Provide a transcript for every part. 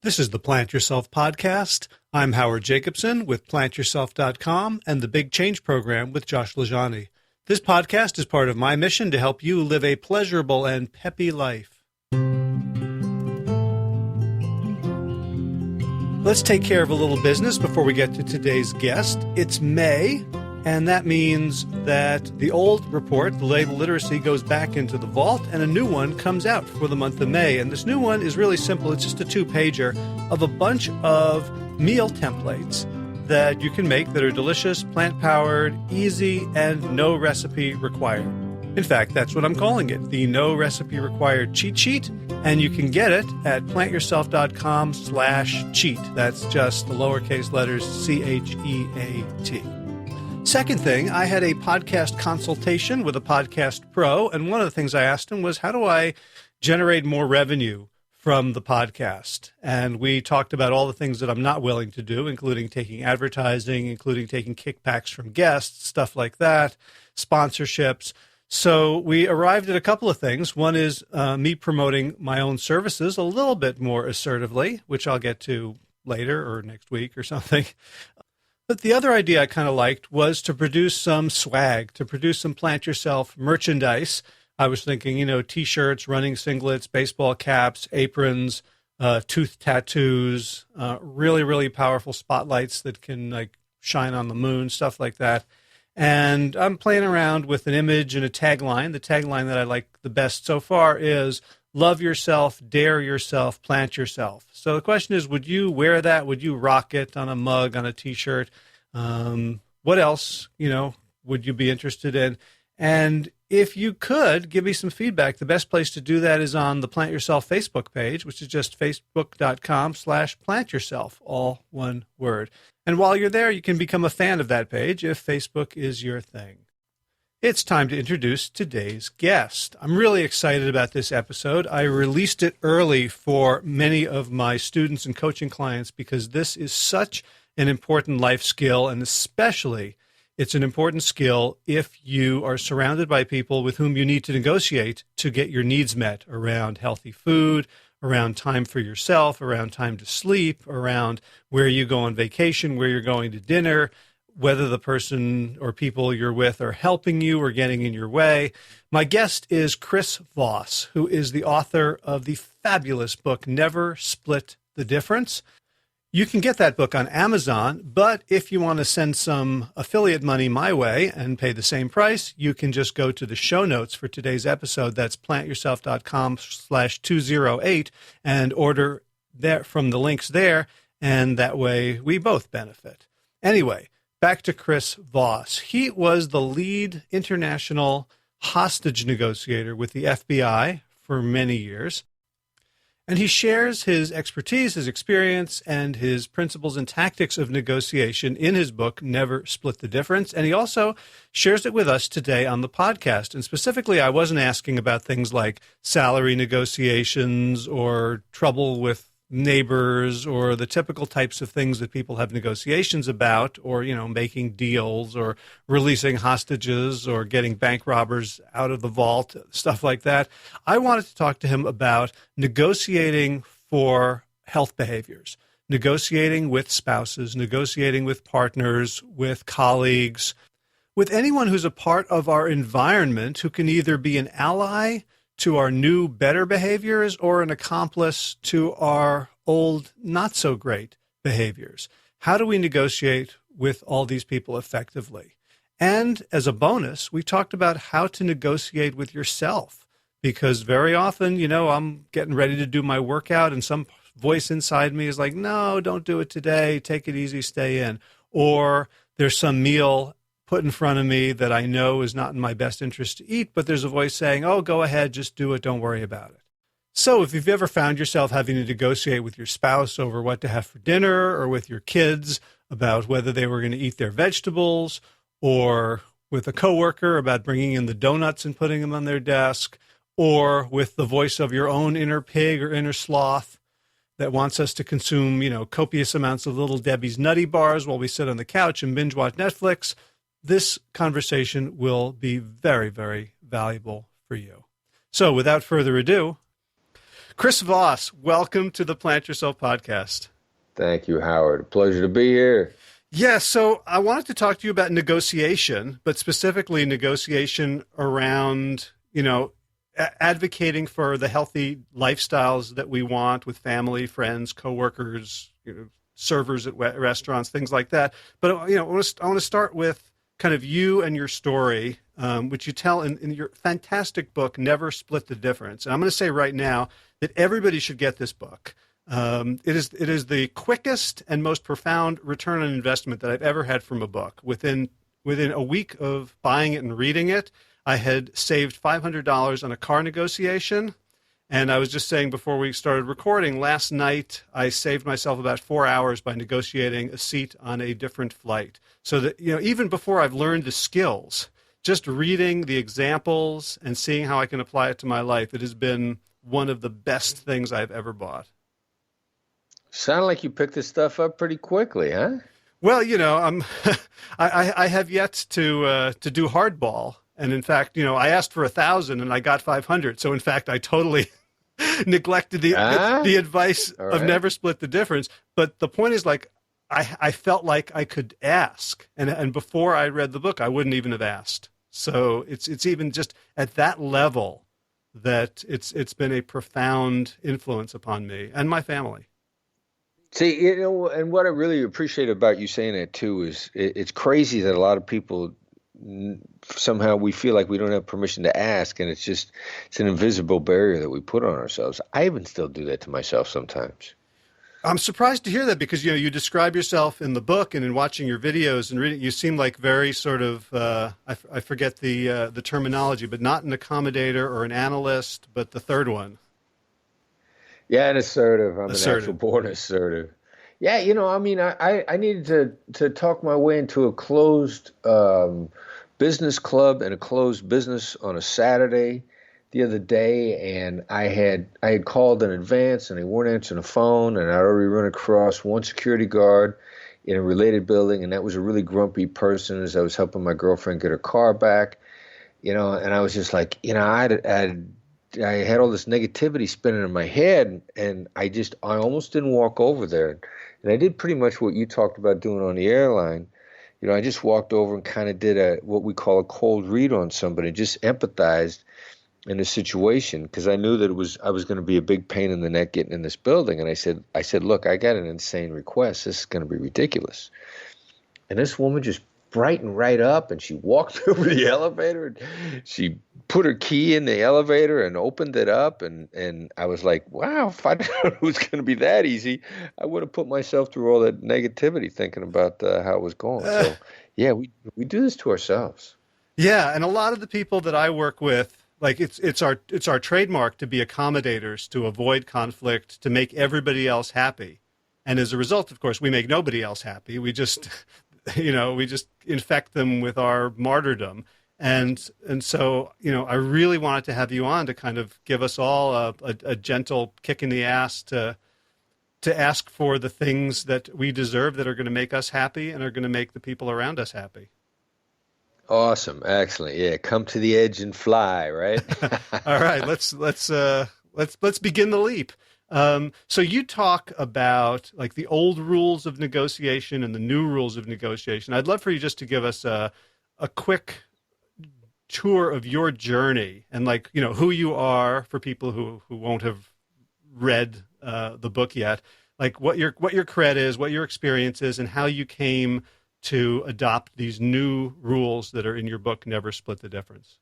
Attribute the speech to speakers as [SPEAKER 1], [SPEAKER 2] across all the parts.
[SPEAKER 1] This is the Plant Yourself podcast. I'm Howard Jacobson with PlantYourself.com and the Big Change Program with Josh Lajani. This podcast is part of my mission to help you live a pleasurable and peppy life. Let's take care of a little business before we get to today's guest. It's May, and that means that the old report, the label literacy, goes back into the vault, and a new one comes out for the month of May. And this new one is really simple. It's just a two-pager of a bunch of meal templates that you can make that are delicious, plant-powered, easy, and no recipe required. In fact, that's what I'm calling it, the no recipe required cheat sheet, and you can get it at plantyourself.com/cheat. That's just the lowercase letters CHEAT. Second thing, I had a podcast consultation with a podcast pro, and one of the things I asked him was, how do I generate more revenue from the podcast? And we talked about all the things that I'm not willing to do, including taking advertising, including taking kickbacks from guests, stuff like that, sponsorships. So we arrived at a couple of things. One is me promoting my own services a little bit more assertively, which I'll get to later or next week or something. But the other idea I kind of liked was to produce some swag, to produce some Plant Yourself merchandise. I was thinking, T-shirts, running singlets, baseball caps, aprons, tooth tattoos, really, really powerful spotlights that can shine on the moon, stuff like that. And I'm playing around with an image and a tagline. The tagline that I like the best so far is, love yourself, dare yourself, plant yourself. So the question is, would you wear that? Would you rock it on a mug, on a T-shirt? What else, would you be interested in? And if you could, give me some feedback. The best place to do that is on the Plant Yourself Facebook page, which is just facebook.com/plantyourself, all one word. And while you're there, you can become a fan of that page if Facebook is your thing. It's time to introduce today's guest. I'm really excited about this episode. I released it early for many of my students and coaching clients because this is such an important life skill, and especially it's an important skill if you are surrounded by people with whom you need to negotiate to get your needs met around healthy food, around time for yourself, around time to sleep, around where you go on vacation, where you're going to dinner, whether the person or people you're with are helping you or getting in your way. My guest is Chris Voss, who is the author of the fabulous book, Never Split the Difference. You can get that book on Amazon, but if you want to send some affiliate money my way and pay the same price, you can just go to the show notes for today's episode. That's plantyourself.com/208 and order there from the links there, and that way we both benefit. Anyway, back to Chris Voss. He was the lead international hostage negotiator with the FBI for many years. And he shares his expertise, his experience, and his principles and tactics of negotiation in his book, Never Split the Difference. And he also shares it with us today on the podcast. And specifically, I wasn't asking about things like salary negotiations or trouble with neighbors or the typical types of things that people have negotiations about, or, making deals or releasing hostages or getting bank robbers out of the vault, stuff like that. I wanted to talk to him about negotiating for health behaviors, negotiating with spouses, negotiating with partners, with colleagues, with anyone who's a part of our environment who can either be an ally to our new, better behaviors or an accomplice to our old, not so great behaviors. How do we negotiate with all these people effectively? And as a bonus, we talked about how to negotiate with yourself, because very often, I'm getting ready to do my workout and some voice inside me is like, no, don't do it today. Take it easy, stay in. Or there's some meal put in front of me that I know is not in my best interest to eat, but there's a voice saying, oh, go ahead, just do it, don't worry about it. So if you've ever found yourself having to negotiate with your spouse over what to have for dinner, or with your kids about whether they were going to eat their vegetables, or with a coworker about bringing in the donuts and putting them on their desk, or with the voice of your own inner pig or inner sloth that wants us to consume, copious amounts of Little Debbie's Nutty Bars while we sit on the couch and binge watch Netflix, this conversation will be very, very valuable for you. So without further ado, Chris Voss, welcome to the Plant Yourself podcast.
[SPEAKER 2] Thank you, Howard. Pleasure to be here.
[SPEAKER 1] Yeah, so I wanted to talk to you about negotiation, but specifically negotiation around, advocating for the healthy lifestyles that we want with family, friends, coworkers, servers at restaurants, things like that. But I want to start with kind of you and your story, which you tell in your fantastic book, Never Split the Difference. And I'm going to say right now that everybody should get this book. It is the quickest and most profound return on investment that I've ever had from a book. Within a week of buying it and reading it, I had saved $500 on a car negotiation. And I was just saying before we started recording, last night I saved myself about 4 hours by negotiating a seat on a different flight. So that, even before I've learned the skills, just reading the examples and seeing how I can apply it to my life, it has been one of the best things I've ever bought.
[SPEAKER 2] Sound like you picked this stuff up pretty quickly, huh?
[SPEAKER 1] Well, I have yet to do hardball. And in fact, I asked for 1,000 and I got 500. So in fact, I totally neglected the advice of never split the difference. But the point is, I felt like I could ask. And before I read the book, I wouldn't even have asked. So it's even just at that level that it's been a profound influence upon me and my family.
[SPEAKER 2] See, and what I really appreciate about you saying that too is it's crazy that a lot of people somehow we feel like we don't have permission to ask, and it's an invisible barrier that we put on ourselves. I even still do that to myself sometimes.
[SPEAKER 1] I'm surprised to hear that because you describe yourself in the book and in watching your videos and reading. You seem like very sort of I forget the terminology, but not an accommodator or an analyst, but the third one.
[SPEAKER 2] Yeah, an assertive. I'm an actual born assertive. Yeah, I needed to talk my way into a closed business club and a closed business on a Saturday the other day, and I had called in advance, and they weren't answering the phone, and I'd already run across one security guard in a related building, and that was a really grumpy person as I was helping my girlfriend get her car back, and I was just like, I had all this negativity spinning in my head, and I almost didn't walk over there. And I did pretty much what you talked about doing on the airline. I just walked over and kind of did what we call a cold read on somebody, just empathized in the situation because I knew that I was going to be a big pain in the neck getting in this building. And I said, look, I got an insane request. This is going to be ridiculous. And this woman just brightened right up, and she walked over the elevator, and she put her key in the elevator and opened it up, and I was like, wow, if I didn't know it was going to be that easy, I would have put myself through all that negativity thinking about how it was going. So yeah, we do this to ourselves.
[SPEAKER 1] Yeah, and a lot of the people that I work with, like it's our trademark to be accommodators, to avoid conflict, to make everybody else happy. And as a result, of course, we make nobody else happy. We just we just infect them with our martyrdom. And so, I really wanted to have you on to kind of give us all a gentle kick in the ass to ask for the things that we deserve that are going to make us happy and are going to make the people around us happy.
[SPEAKER 2] Awesome. Excellent. Yeah. Come to the edge and fly, right?
[SPEAKER 1] All right. Let's begin the leap. So you talk about like the old rules of negotiation and the new rules of negotiation. I'd love for you just to give us a quick tour of your journey and who you are for people who won't have read the book yet, like what your cred is, what your experience is, and how you came to adopt these new rules that are in your book, Never Split the Difference.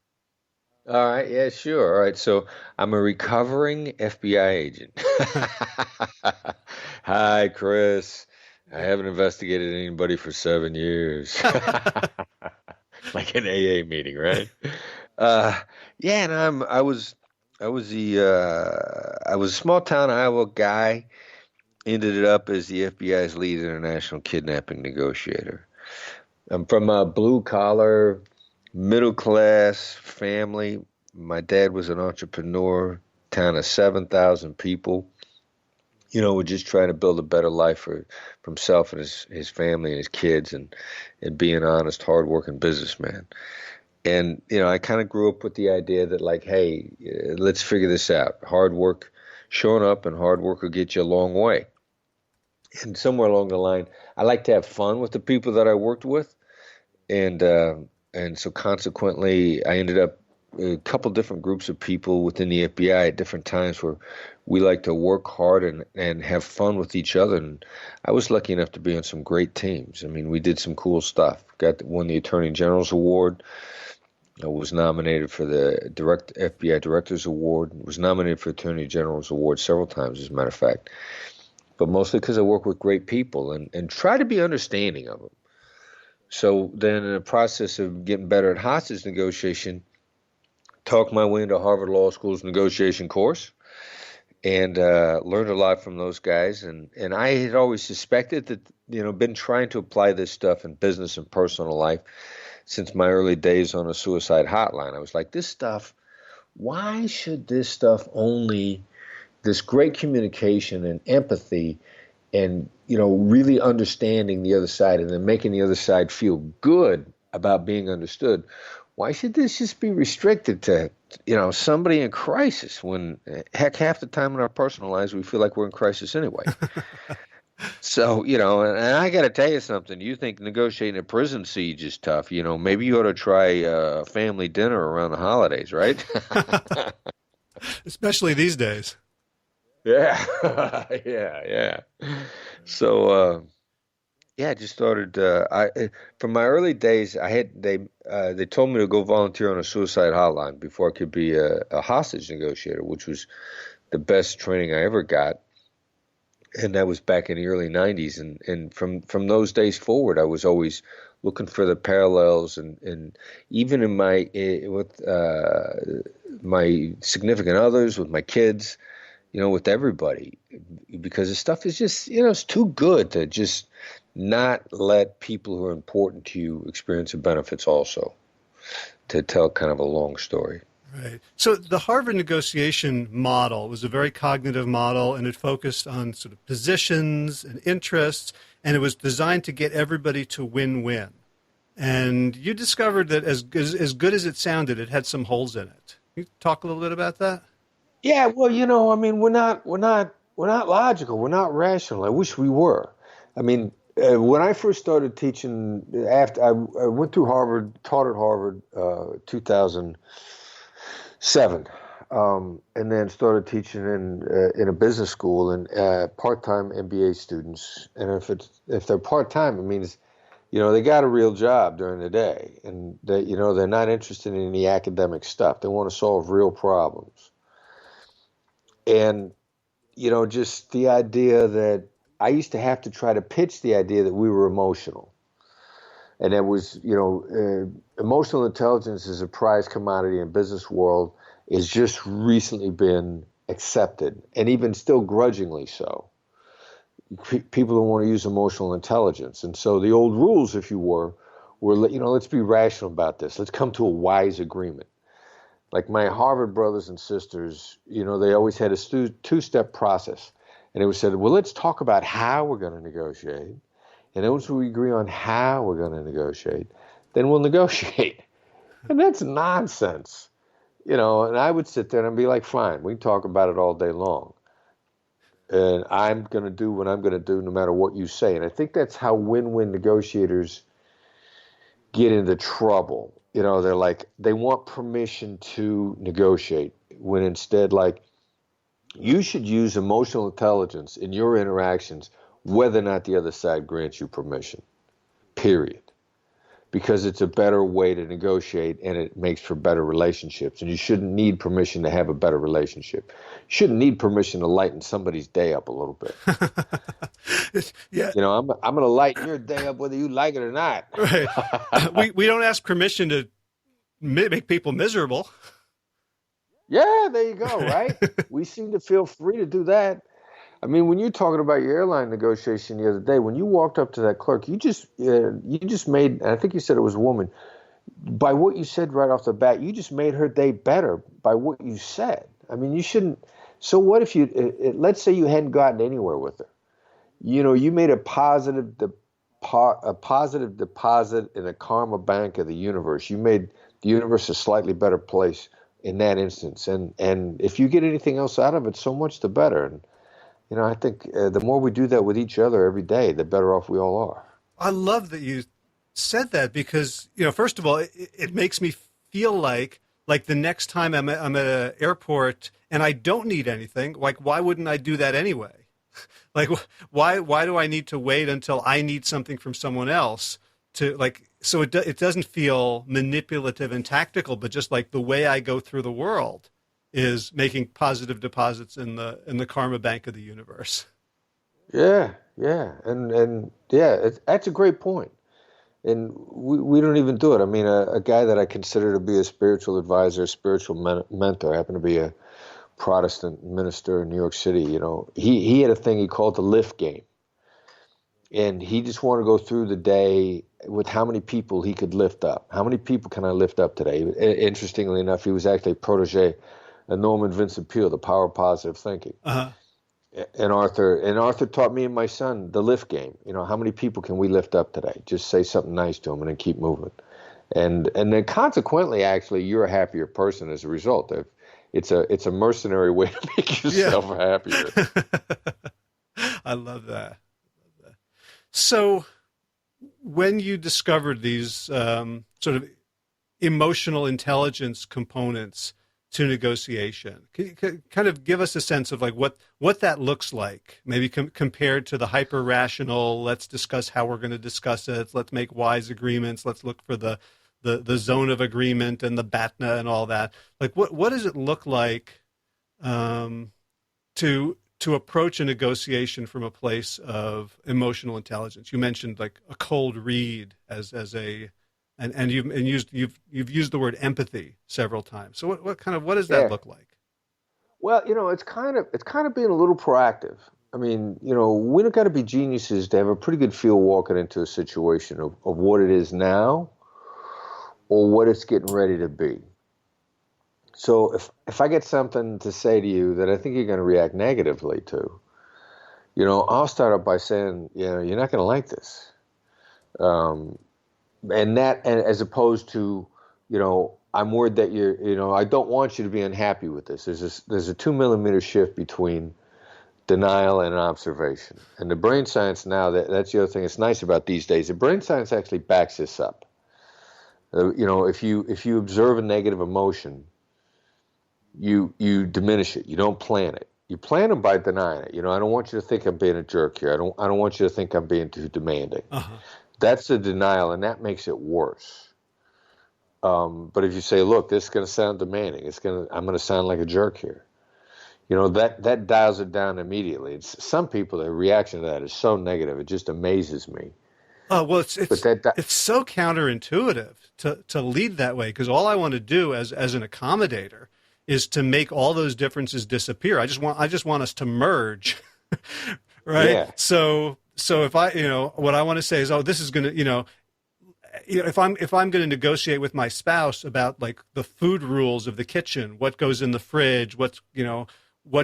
[SPEAKER 2] All right. Yeah, sure. All right. So I'm a recovering FBI agent. Hi, Chris. I haven't investigated anybody for 7 years. Like an AA meeting, right? Yeah. And I was a small town Iowa guy. Ended up as the FBI's lead international kidnapping negotiator. I'm from a blue collar, middle class family. My dad was an entrepreneur, town of 7,000 people. We're just trying to build a better life for himself and his family and his kids and be an honest, hardworking businessman. And, I kind of grew up with the idea that hey, let's figure this out. Hard work showing up and hard work will get you a long way. And somewhere along the line, I like to have fun with the people that I worked with. And so consequently, I ended up a couple different groups of people within the FBI at different times where we like to work hard and have fun with each other. And I was lucky enough to be on some great teams. I mean, we did some cool stuff. Won the Attorney General's Award. I was nominated for the FBI Director's Award. Was nominated for Attorney General's Award several times, as a matter of fact. But mostly because I work with great people and try to be understanding of them. So then in the process of getting better at hostage negotiation, talked my way into Harvard Law School's negotiation course and learned a lot from those guys. And I had always suspected that, been trying to apply this stuff in business and personal life since my early days on a suicide hotline. I was like, this stuff, why should this stuff only, this great communication and empathy and, really understanding the other side and then making the other side feel good about being understood, why should this just be restricted to, somebody in crisis when, heck, half the time in our personal lives we feel like we're in crisis anyway? So, and I got to tell you something. You think negotiating a prison siege is tough. Maybe you ought to try a family dinner around the holidays, right?
[SPEAKER 1] Especially these days.
[SPEAKER 2] Yeah. Yeah. So, I just started. From my early days, they told me to go volunteer on a suicide hotline before I could be a hostage negotiator, which was the best training I ever got. And that was back in the early 90s. And from those days forward, I was always looking for the parallels. And even in with my significant others, with my kids, with everybody, because the stuff is just, it's too good to just not let people who are important to you experience the benefits also, to tell kind of a long story.
[SPEAKER 1] Right. So the Harvard negotiation model was a very cognitive model, and it focused on sort of positions and interests, and it was designed to get everybody to win-win. And you discovered that as good as it sounded, it had some holes in it. Can you talk a little bit about that?
[SPEAKER 2] Yeah, well, we're not logical. We're not rational. I wish we were. I mean, when I first started teaching, after I went through Harvard, taught at Harvard, 2007, and then started teaching in a business school and part-time MBA students. And if they're part-time, it means they got a real job during the day, and they're not interested in any academic stuff. They want to solve real problems. And, just the idea that I used to have to try to pitch the idea that we were emotional. And it was, emotional intelligence is a prized commodity in business world. It's just recently been accepted, and even still grudgingly so. People don't want to use emotional intelligence. And so the old rules, if you were, let's be rational about this. Let's come to a wise agreement. Like my Harvard brothers and sisters, they always had a two-step process. And it was said, well, let's talk about how we're going to negotiate. And once we agree on how we're going to negotiate, then we'll negotiate. And that's nonsense. And I would sit there and be like, fine, we can talk about it all day long. And I'm going to do what I'm going to do no matter what you say. And I think that's how win-win negotiators get into trouble. They're like, they want permission to negotiate, when instead, you should use emotional intelligence in your interactions, whether or not the other side grants you permission, period. Because it's a better way to negotiate, and it makes for better relationships. And you shouldn't need permission to have a better relationship. You shouldn't need permission to lighten somebody's day up a little bit.
[SPEAKER 1] Yeah.
[SPEAKER 2] I'm going to lighten your day up whether you like it or not.
[SPEAKER 1] Right. We don't ask permission to make people miserable.
[SPEAKER 2] Yeah, there you go, right? We seem to feel free to do that. I mean, when you're talking about your airline negotiation the other day, when you walked up to that clerk, you just made, and I think you said it was a woman, by what you said right off the bat, you just made her day better by what you said. I mean, you shouldn't. So what if let's say you hadn't gotten anywhere with her. You made a positive deposit in the karma bank of the universe. You made the universe a slightly better place in that instance. And if you get anything else out of it, so much the better. And, I think the more we do that with each other every day, the better off we all are.
[SPEAKER 1] I love that you said that because, first of all, it makes me feel like the next time I'm at an airport and I don't need anything, like, why wouldn't I do that anyway? Like, why do I need to wait until I need something from someone else to, like, so it doesn't feel manipulative and tactical, but just like the way I go through the world is making positive deposits in the karma bank of the universe.
[SPEAKER 2] Yeah, and that's a great point. And we don't even do it. I mean, a guy that I consider to be a spiritual advisor, spiritual mentor, happened to be a Protestant minister in New York City. He had a thing he called the lift game. And he just wanted to go through the day with how many people he could lift up. How many people can I lift up today? Interestingly enough, he was actually a protege of Norman Vincent Peale, The Power of Positive Thinking.
[SPEAKER 1] Uh-huh.
[SPEAKER 2] And Arthur taught me and my son the lift game. How many people can we lift up today? Just say something nice to them and then keep moving. And then consequently, actually, you're a happier person as a result. It's a mercenary way to make yourself happier.
[SPEAKER 1] I love that. So when you discovered these sort of emotional intelligence components to negotiation, can you kind of give us a sense of like what that looks like, maybe compared to the hyper rational, let's discuss how we're going to discuss it, let's make wise agreements, let's look for the zone of agreement and the BATNA and all that. Like what does it look like to approach a negotiation from a place of emotional intelligence? You mentioned like a cold read as a and you've used the word empathy several times. So what does that look like?
[SPEAKER 2] Well, it's kind of being a little proactive. I mean, we don't got to be geniuses to have a pretty good feel walking into a situation of what it is now or what it's getting ready to be. So if I get something to say to you that I think you're going to react negatively to, I'll start up by saying, you're not going to like this. And as opposed to, I'm worried that I don't want you to be unhappy with this. There's a 2 millimeter shift between denial and observation. And the brain science now, that's the other thing that's nice about these days. The brain science actually backs this up. If you observe a negative emotion, you diminish it. You don't plan it. You plan them by denying it. I don't want you to think I'm being a jerk here. I don't want you to think I'm being too demanding. Uh-huh. That's the denial, and that makes it worse. But if you say, look, this is going to sound demanding. I'm going to sound like a jerk here. That dials it down immediately. Some people, their reaction to that is so negative. It just amazes me.
[SPEAKER 1] Oh, well, it's so counterintuitive to lead that way, because all I want to do as an accommodator is to make all those differences disappear. I just want us to merge, right? Yeah. So if I, what I want to say is, this is going to, if I'm going to negotiate with my spouse about like the food rules of the kitchen, what goes in the fridge, what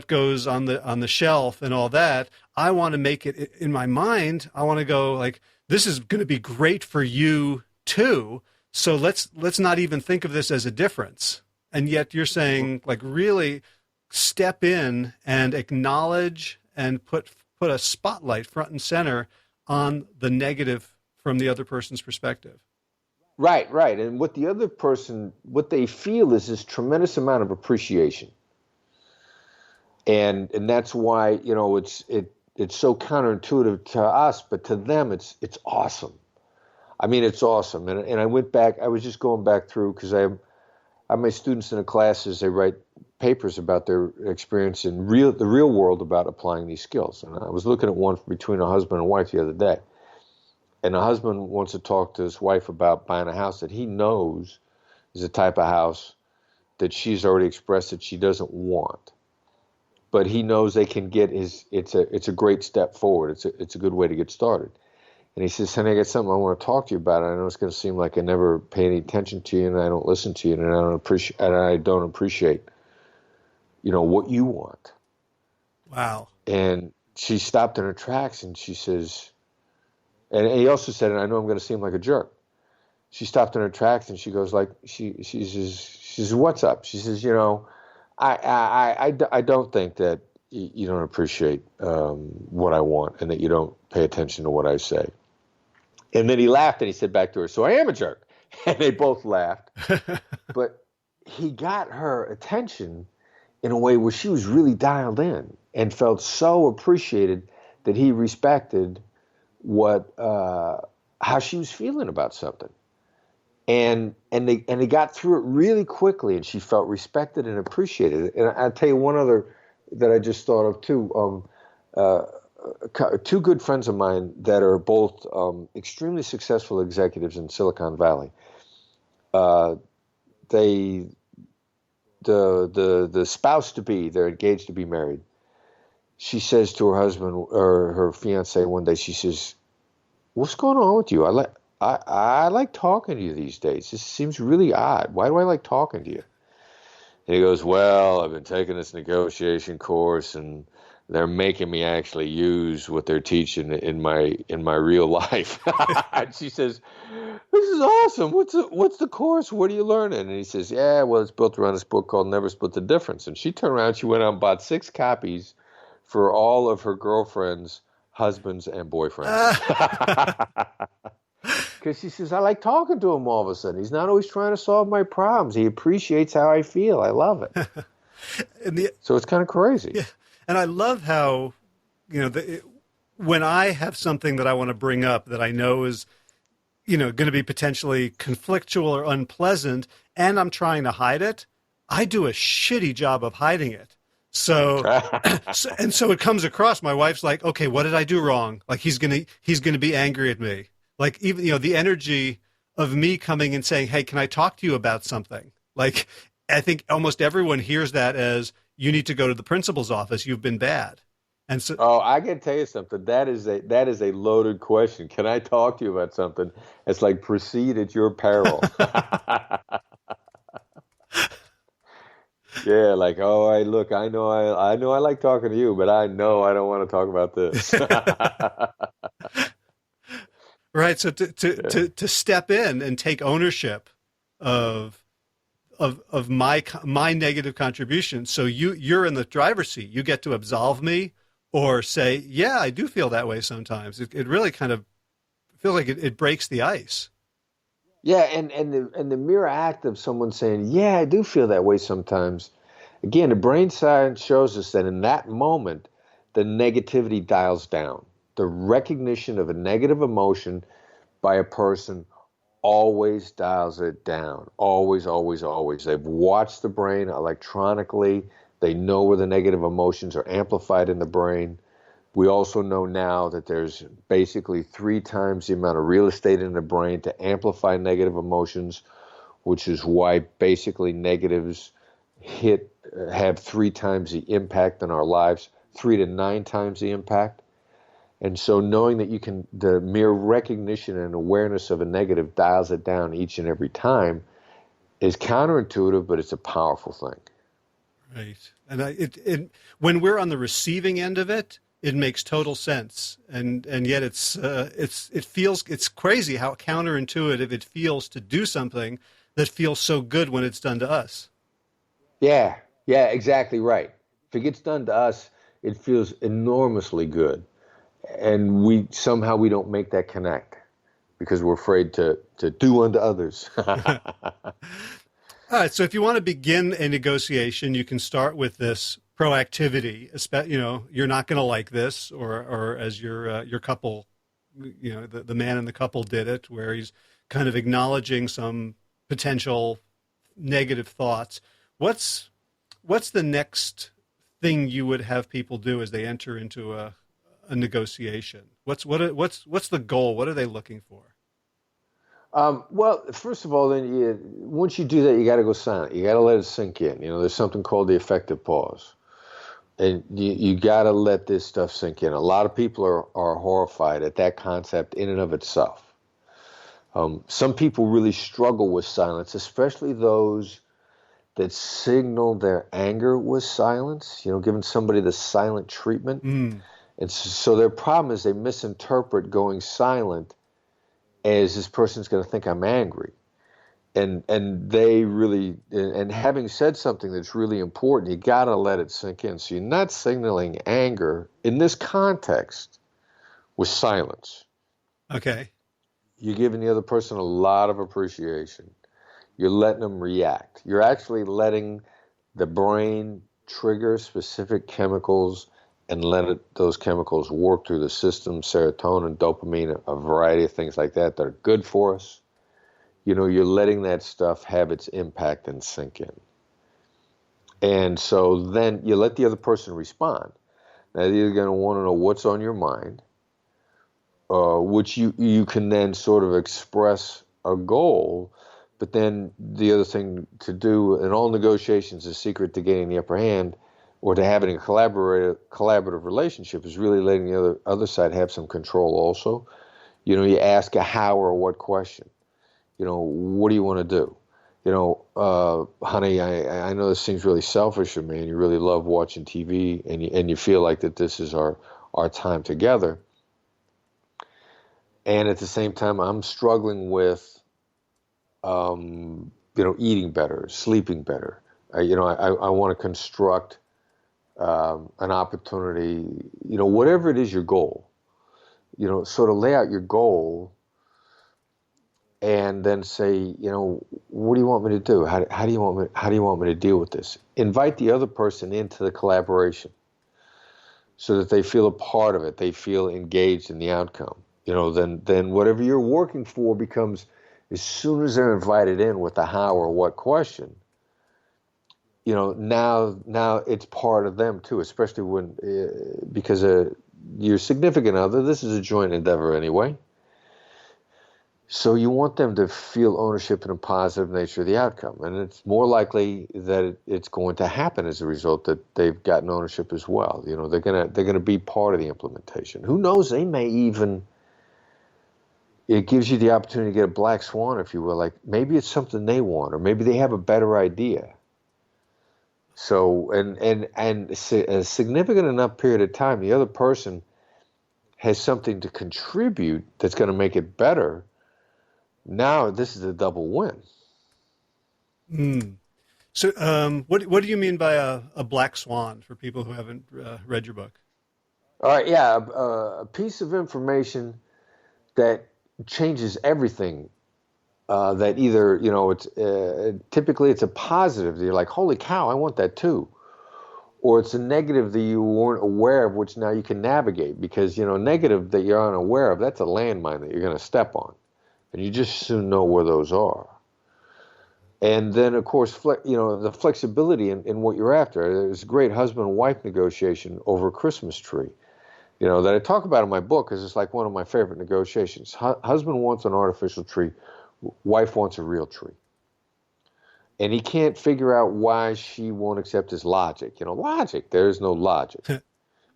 [SPEAKER 1] goes on the shelf and all that, I want to make it in my mind. I want to go like, this is going to be great for you too. So let's not even think of this as a difference. And yet you're saying, like, really step in and acknowledge and put a spotlight front and center on the negative from the other person's perspective.
[SPEAKER 2] Right. And what the other person, what they feel is this tremendous amount of appreciation. And that's why, it's so counterintuitive to us, but to them it's awesome. I mean, it's awesome. And I went back, I was just going back through, because I have my students in the classes, they write papers about their experience in the real world about applying these skills. And I was looking at one between a husband and wife the other day. And the husband wants to talk to his wife about buying a house that he knows is the type of house that she's already expressed that she doesn't want. But he knows they can get it's a great step forward. It's a good way to get started. And he says, honey, I got something I want to talk to you about. I know it's going to seem like I never pay any attention to you and I don't listen to you and I don't appreciate, what you want.
[SPEAKER 1] Wow.
[SPEAKER 2] And she stopped in her tracks and she says, and he also said, and I know I'm going to seem like a jerk. she stopped in her tracks and she goes like, she says, what's up? She says, I don't think that you don't appreciate what I want and that you don't pay attention to what I say. And then he laughed and he said back to her, so I am a jerk. And they both laughed. But he got her attention in a way where she was really dialed in and felt so appreciated that he respected how she was feeling about something. And they got through it really quickly, and she felt respected and appreciated. And I'll tell you one other that I just thought of too. Two good friends of mine that are both extremely successful executives in Silicon Valley. The spouse to be, they're engaged to be married. She says to her husband or her fiance one day, she says, "What's going on with you? I like talking to you these days. This seems really odd. Why do I like talking to you?" And he goes, "Well, I've been taking this negotiation course, and they're making me actually use what they're teaching in my real life." And she says, "This is awesome. What's the course? What are you learning?" And he says, "Yeah, well, it's built around this book called Never Split the Difference." And she turned around, she went out and bought 6 copies for all of her girlfriends' husbands and boyfriends. Because she says, I like talking to him all of a sudden. He's not always trying to solve my problems. He appreciates how I feel. I love it. So it's kind of crazy.
[SPEAKER 1] Yeah. And I love how, when I have something that I want to bring up that I know is, going to be potentially conflictual or unpleasant, and I'm trying to hide it, I do a shitty job of hiding it. So it comes across. My wife's like, "Okay, what did I do wrong?" Like he's gonna be angry at me. Like even the energy of me coming and saying, "Hey, can I talk to you about something?" Like I think almost everyone hears that as, "You need to go to the principal's office. You've been bad." And so,
[SPEAKER 2] I can tell you something. That is a loaded question. Can I talk to you about something? It's like, proceed at your peril. Yeah, like, look, I know I like talking to you, but I know I don't want to talk about this.
[SPEAKER 1] Right. So to step in and take ownership of my negative contribution. So you're in the driver's seat. You get to absolve me or say, "Yeah, I do feel that way sometimes." It really kind of feels like it breaks the ice.
[SPEAKER 2] Yeah, and the mere act of someone saying, "Yeah, I do feel that way sometimes." Again, the brain science shows us that in that moment, the negativity dials down. The recognition of a negative emotion by a person always dials it down. Always, always, always. They've watched the brain electronically. They know where the negative emotions are amplified in the brain. We also know now that there's basically 3 times the amount of real estate in the brain to amplify negative emotions, which is why basically negatives have 3 times the impact in our lives, 3 to 9 times the impact. And so knowing that the mere recognition and awareness of a negative dials it down each and every time is counterintuitive, but it's a powerful thing.
[SPEAKER 1] Right. And when we're on the receiving end of it, it makes total sense. And yet it's crazy how counterintuitive it feels to do something that feels so good when it's done to us.
[SPEAKER 2] Yeah, exactly right. If it gets done to us, it feels enormously good. And we don't make that connect because we're afraid to do unto others.
[SPEAKER 1] All right. So if you want to begin a negotiation, you can start with this proactivity. You're not going to like this, or as your couple, the man in the couple did it, where he's kind of acknowledging some potential negative thoughts. What's the next thing you would have people do as they enter into a negotiation? What's the goal? What are they looking for?
[SPEAKER 2] Well, first of all, then once you do that, you got to go silent. You got to let it sink in. There's something called the effective pause, and you got to let this stuff sink in. A lot of people are horrified at that concept in and of itself. Some people really struggle with silence, especially those that signal their anger with silence. Giving somebody the silent treatment. And so their problem is they misinterpret going silent as this person's going to think I'm angry. And they really, and having said something that's really important, you got to let it sink in. So you're not signaling anger in this context with silence.
[SPEAKER 1] Okay.
[SPEAKER 2] You're giving the other person a lot of appreciation. You're letting them react. You're actually letting the brain trigger specific chemicals and let those chemicals work through the system, serotonin, dopamine, a variety of things like that are good for us. You're letting that stuff have its impact and sink in. And so then you let the other person respond. Now, they're either going to want to know what's on your mind, which you can then sort of express a goal, but then the other thing to do in all negotiations, the secret to getting the upper hand or to having a collaborative relationship is really letting the other side have some control also. You ask a how or what question. What do you want to do? Honey, I know this seems really selfish of me, and you really love watching TV, and you feel like that this is our time together. And at the same time, I'm struggling with, eating better, sleeping better. I want to construct an opportunity, whatever it is your goal, sort of lay out your goal. And then say, what do you want me to do? How do you want me to deal with this? Invite the other person into the collaboration so that they feel a part of it. They feel engaged in the outcome. Then whatever you're working for becomes, as soon as they're invited in with the how or what question, now it's part of them too, especially when, because your significant other, this is a joint endeavor anyway. So you want them to feel ownership in a positive nature of the outcome. And it's more likely that it's going to happen as a result that they've gotten ownership as well. They're gonna be part of the implementation. Who knows, they may even, it gives you the opportunity to get a black swan, if you will. Like maybe it's something they want, or maybe they have a better idea. So, and a significant enough period of time, the other person has something to contribute that's going to make it better. Now this is a double win.
[SPEAKER 1] So what do you mean by a black swan for people who haven't read your book?
[SPEAKER 2] All right, yeah, a piece of information that changes everything. That either, it's typically it's a positive that you're like, holy cow, I want that too. Or it's a negative that you weren't aware of, which now you can navigate, because, negative that you're unaware of, that's a landmine that you're going to step on. And you just soon know where those are. And then, of course, the flexibility in what you're after. There's a great husband-wife negotiation over a Christmas tree, that I talk about in my book, because it's like one of my favorite negotiations. Husband wants an artificial tree. Wife wants a real tree. And he can't figure out why she won't accept his logic. Logic, there is no logic.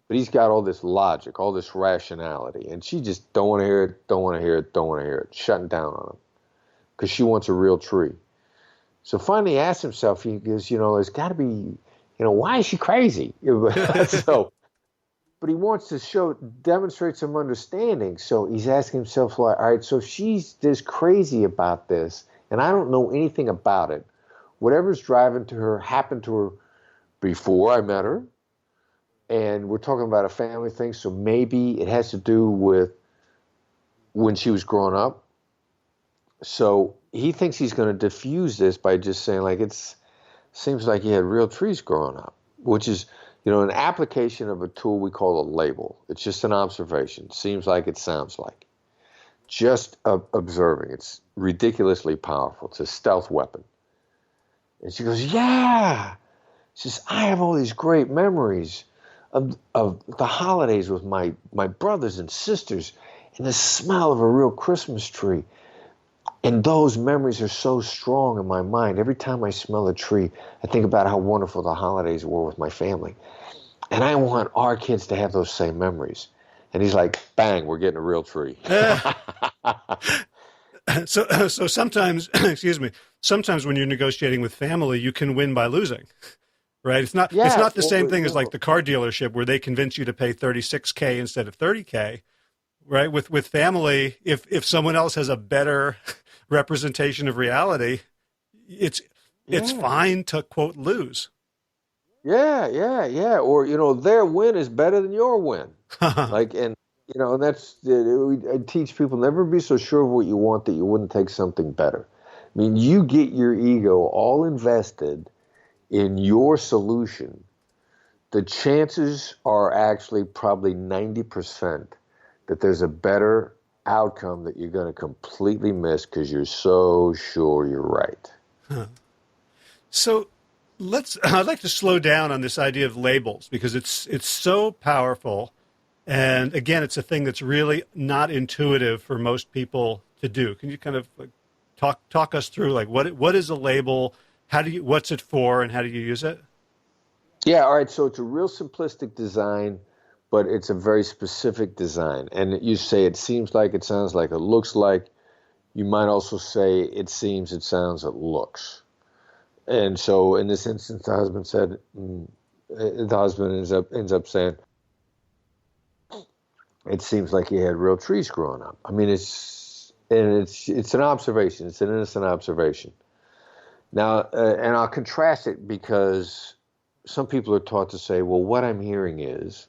[SPEAKER 2] But he's got all this logic, all this rationality, and she just don't want to hear it, don't want to hear it, don't want to hear it, shutting down on him because she wants a real tree. So finally he asks himself, he goes, there's got to be, why is she crazy? So, but he wants to demonstrate some understanding. So he's asking himself, all right, so if she's this crazy about this, and I don't know anything about it, whatever's driving to her happened to her before I met her. And we're talking about a family thing, so maybe it has to do with when she was growing up. So he thinks he's going to diffuse this by just saying, like, seems like he had real trees growing up, which is, an application of a tool we call a label. It's just an observation. Seems like it sounds like. Just observing. It's ridiculously powerful. It's a stealth weapon. And she goes, yeah. She says, I have all these great memories of the holidays with my brothers and sisters and the smell of a real Christmas tree. And those memories are so strong in my mind. Every time I smell a tree, I think about how wonderful the holidays were with my family. And I want our kids to have those same memories. And he's like, bang, we're getting a real tree.
[SPEAKER 1] So sometimes, sometimes when you're negotiating with family, you can win by losing. Right. It's not the same thing as like the car dealership where they convince you to pay $36K instead of $30K. right? With family, if someone else has a better representation of reality, it's fine to quote lose.
[SPEAKER 2] Yeah. Or, their win is better than your win. And that's, I teach people never be so sure of what you want that you wouldn't take something better. I mean, you get your ego all invested in your solution. The chances are actually probably 90% that there's a better outcome that you're going to completely miss because you're so sure you're right.
[SPEAKER 1] Huh. So I'd like to slow down on this idea of labels because it's so powerful. And again, it's a thing that's really not intuitive for most people to do. Can you kind of talk us through what is a label? What's it for and how do you use it?
[SPEAKER 2] Yeah. All right. So it's a real simplistic design, but it's a very specific design. And you say, it seems like, it sounds like, it looks like. You might also say, it seems, it sounds, it looks. And so in this instance, the husband ends up saying, it seems like he had real trees growing up. I mean, it's an observation. It's an innocent observation. Now, and I'll contrast it because some people are taught to say, well, what I'm hearing is,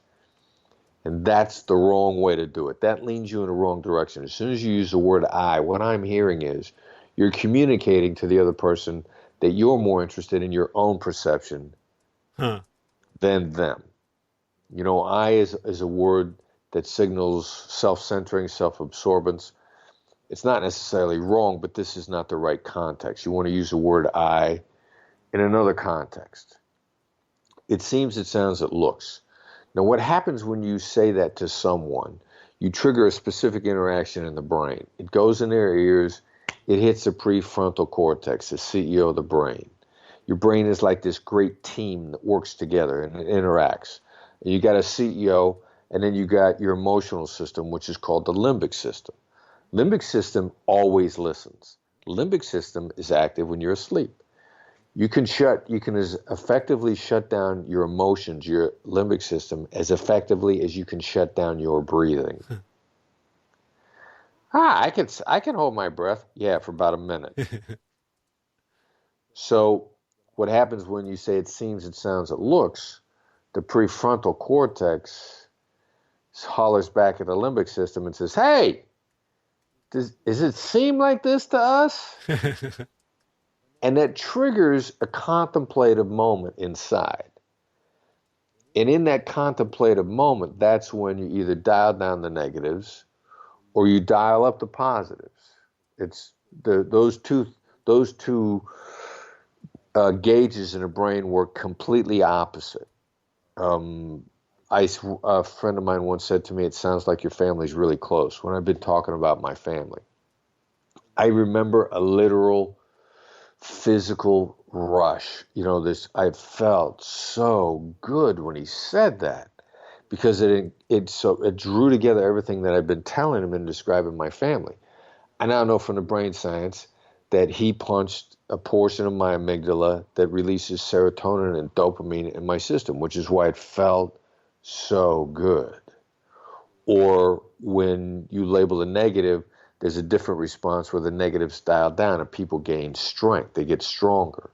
[SPEAKER 2] and that's the wrong way to do it. That leads you in the wrong direction. As soon as you use the word I, what I'm hearing is, you're communicating to the other person that you're more interested in your own perception than them. I is a word that signals self-centering, self-absorbance. It's not necessarily wrong, but this is not the right context. You want to use the word I in another context. It seems, it sounds, it looks. Now, what happens when you say that to someone, you trigger a specific interaction in the brain. It goes in their ears. It hits the prefrontal cortex, the CEO of the brain. Your brain is like this great team that works together and it interacts. You got a CEO, and then you got your emotional system, which is called the limbic system. Limbic system always listens. Limbic system is active when you're asleep. You can as effectively shut down your emotions, your limbic system, as effectively as you can shut down your breathing. I can hold my breath. Yeah, for about a minute. So what happens when you say it seems, it sounds, it looks, the prefrontal cortex hollers back at the limbic system and says, hey, does it seem like this to us? And that triggers a contemplative moment inside. And in that contemplative moment, that's when you either dial down the negatives or you dial up the positives. It's those two gauges in the brain work completely opposite. A friend of mine once said to me, it sounds like your family's really close. When I've been talking about my family, I remember a literal physical rush. I felt so good when he said that because it drew together everything that I've been telling him and describing my family. I now know from the brain science that he punched a portion of my amygdala that releases serotonin and dopamine in my system, which is why it felt so good. Or when you label a negative, there's a different response where the negative's dialed down and people gain strength. They get stronger.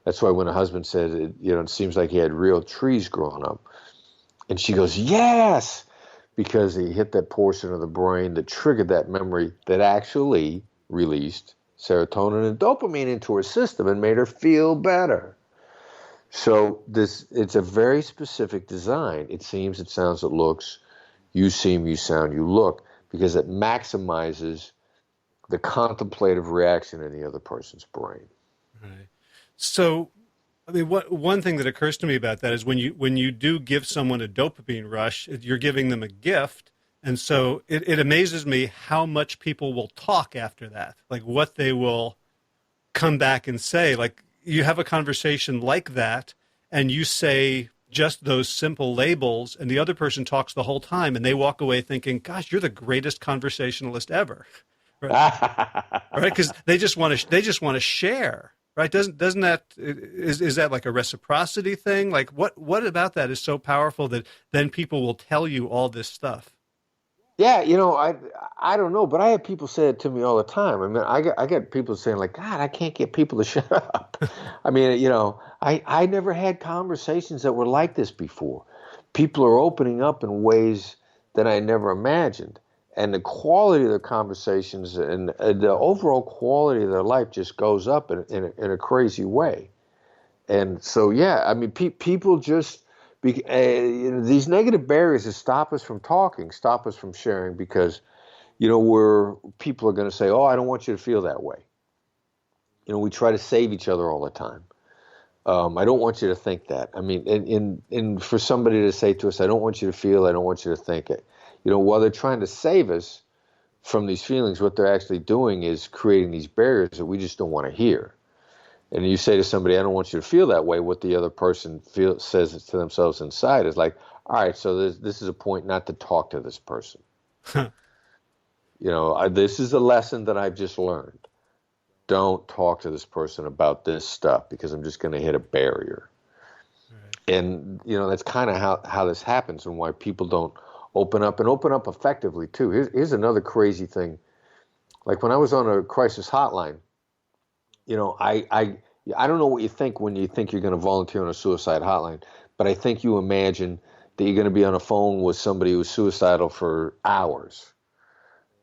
[SPEAKER 2] That's why when a husband said, it seems like he had real trees growing up. And she goes, yes, because he hit that portion of the brain that triggered that memory that actually released serotonin and dopamine into her system and made her feel better. So it's a very specific design. It seems, it sounds, it looks. You seem, you sound, you look, because it maximizes the contemplative reaction in the other person's brain.
[SPEAKER 1] Right. So, I mean, one thing that occurs to me about that is when you do give someone a dopamine rush, you're giving them a gift. And so it amazes me how much people will talk after that, like what they will come back and say. Like you have a conversation like that and you say just those simple labels and the other person talks the whole time and they walk away thinking, gosh, you're the greatest conversationalist ever. Right? Right? Because they just want to share. Right? Doesn't that is that like a reciprocity thing? Like what about that is so powerful that then people will tell you all this stuff?
[SPEAKER 2] Yeah, I don't know, but I have people say it to me all the time. I mean, I get people saying like, God, I can't get people to shut up. I mean, I never had conversations that were like this before. People are opening up in ways that I never imagined, and the quality of the conversations and the overall quality of their life just goes up in a crazy way. And so, yeah, I mean, people just these negative barriers that stop us from talking, stop us from sharing, because where people are going to say, "Oh, I don't want you to feel that way." We try to save each other all the time. I don't want you to think that. I mean, and for somebody to say to us, "I don't want you to feel, I don't want you to think it," while they're trying to save us from these feelings, what they're actually doing is creating these barriers that we just don't want to hear. And you say to somebody, "I don't want you to feel that way," what the other person says to themselves inside is like, "All right, so this is a point not to talk to this person." This is a lesson that I've just learned. Don't talk to this person about this stuff because I'm just going to hit a barrier. Right. And, that's kind of how this happens and why people don't open up effectively, too. Here's another crazy thing. Like when I was on a crisis hotline, I don't know what you think when you think you're going to volunteer on a suicide hotline, but I think you imagine that you're going to be on a phone with somebody who's suicidal for hours.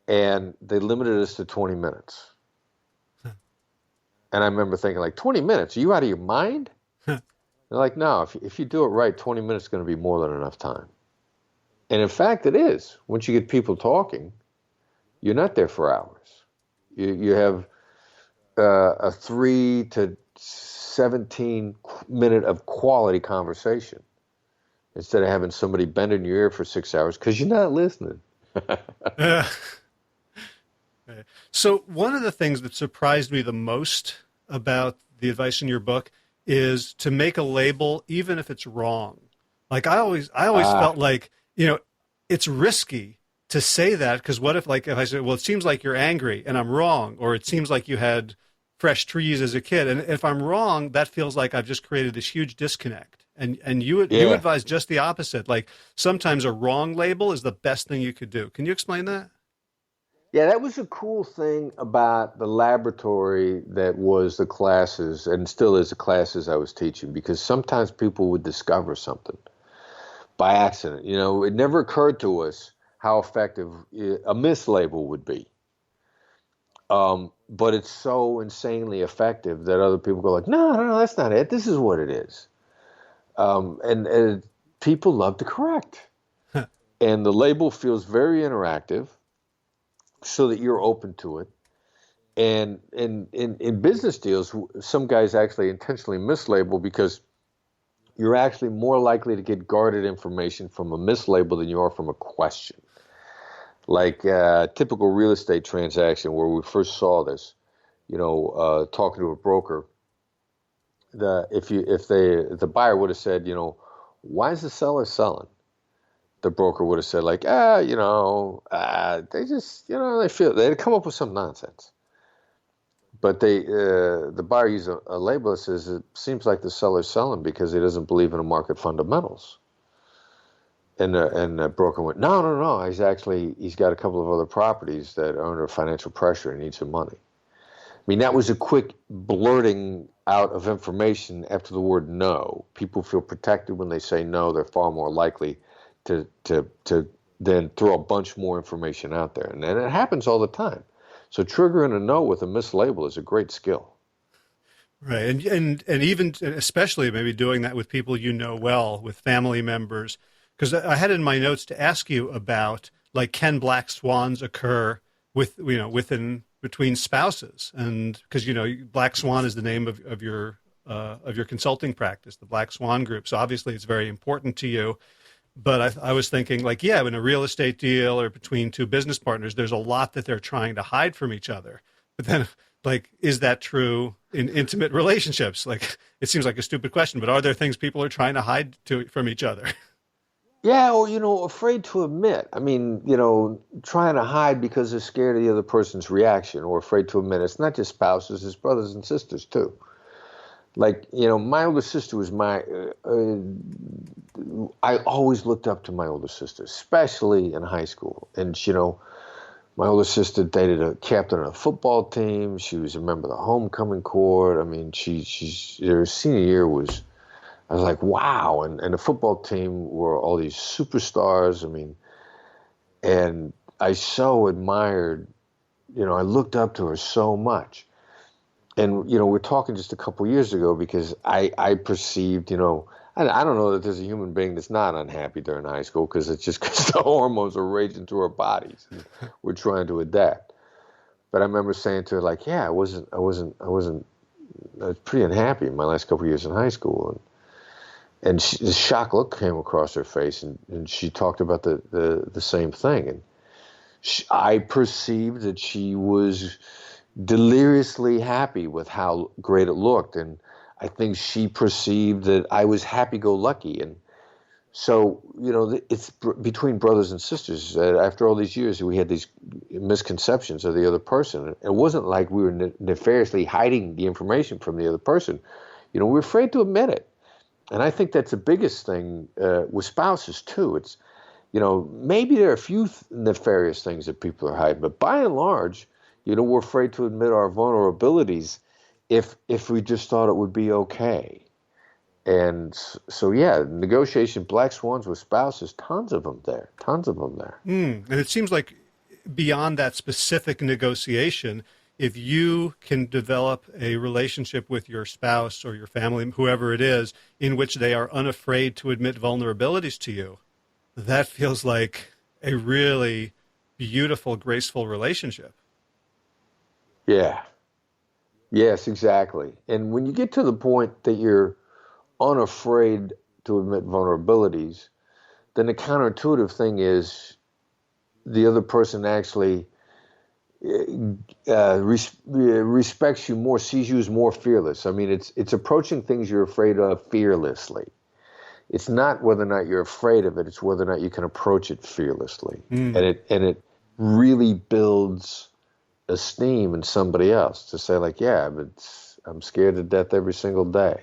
[SPEAKER 2] And they limited us to 20 minutes. And I remember thinking, like, 20 minutes? Are you out of your mind? They're like, no, if you do it right, 20 minutes is going to be more than enough time. And in fact, it is. Once you get people talking, you're not there for hours. You have a 3 to 17 minute of quality conversation instead of having somebody bend in your ear for 6 hours because you're not listening.
[SPEAKER 1] So one of the things that surprised me the most about the advice in your book is to make a label even if it's wrong. Like I always felt like, it's risky to say that because what if I say, well, it seems like you're angry and I'm wrong, or it seems like you had fresh trees as a kid. And if I'm wrong, that feels like I've just created this huge disconnect. And you advise just the opposite. Like sometimes a wrong label is the best thing you could do. Can you explain that?
[SPEAKER 2] Yeah, that was a cool thing about the laboratory that was the classes and still is the classes I was teaching, because sometimes people would discover something by accident. It never occurred to us how effective a mislabel would be. But it's so insanely effective that other people go like, no, that's not it. This is what it is. And people love to correct. And the label feels very interactive, so that you're open to it. And in business deals, some guys actually intentionally mislabel because you're actually more likely to get guarded information from a mislabel than you are from a question. Like a typical real estate transaction where we first saw this, talking to a broker, if the buyer would have said, why is the seller selling? The broker would have said like, they just, they'd come up with some nonsense. But the buyer used a label that says it seems like the seller's selling because he doesn't believe in the market fundamentals. And the broker went, no, he's got a couple of other properties that are under financial pressure and need some money. I mean, that was a quick blurting out of information after the word no. People feel protected when they say no. They're far more likely to then throw a bunch more information out there. And it happens all the time. So triggering a no with a mislabel is a great skill.
[SPEAKER 1] Right. And even especially maybe doing that with people well, with family members. Because I had in my notes to ask you about, like, can black swans occur between spouses? And because, Black Swan is the name of your consulting practice, the Black Swan Group. So obviously it's very important to you. But I was thinking, like, in a real estate deal or between two business partners, there's a lot that they're trying to hide from each other. But then, like, is that true in intimate relationships? Like, it seems like a stupid question, but are there things people are trying to hide from each other?
[SPEAKER 2] Yeah, or, afraid to admit. I mean, trying to hide because they're scared of the other person's reaction, or afraid to admit. It's not just spouses, it's brothers and sisters, too. like, my older sister was I always looked up to my older sister, especially in high school. And, my older sister dated a captain of a football team. She was a member of the homecoming court. I mean, her senior year I was like, wow. And the football team were all these superstars. I mean, and I so admired, I looked up to her so much. And, we're talking just a couple years ago because I perceived, I don't know that there's a human being that's not unhappy during high school, because it's just because the hormones are raging through our bodies and we're trying to adapt. But I remember saying to her, like, yeah, I was pretty unhappy in my last couple of years in high school. And the shock look came across her face, and she talked about the same thing. And I perceived that she was deliriously happy with how great it looked. And I think she perceived that I was happy-go-lucky. And so, it's between brothers and sisters. After all these years, we had these misconceptions of the other person. It wasn't like we were nefariously hiding the information from the other person. We're afraid to admit it. And I think that's the biggest thing with spouses, too. It's, maybe there are a few nefarious things that people are hiding, but by and large, we're afraid to admit our vulnerabilities if we just thought it would be okay. And so, yeah, negotiation, black swans with spouses, tons of them there.
[SPEAKER 1] And it seems like beyond that specific negotiation, if you can develop a relationship with your spouse or your family, whoever it is, in which they are unafraid to admit vulnerabilities to you, that feels like a really beautiful, graceful relationship.
[SPEAKER 2] Yeah. Yes, exactly. And when you get to the point that you're unafraid to admit vulnerabilities, then the counterintuitive thing is the other person actually respects you more, sees you as more fearless. I mean, it's approaching things you're afraid of fearlessly. It's not whether or not you're afraid of it; it's whether or not you can approach it fearlessly, and it really builds esteem in somebody else to say, like, yeah, but I'm scared to death every single day.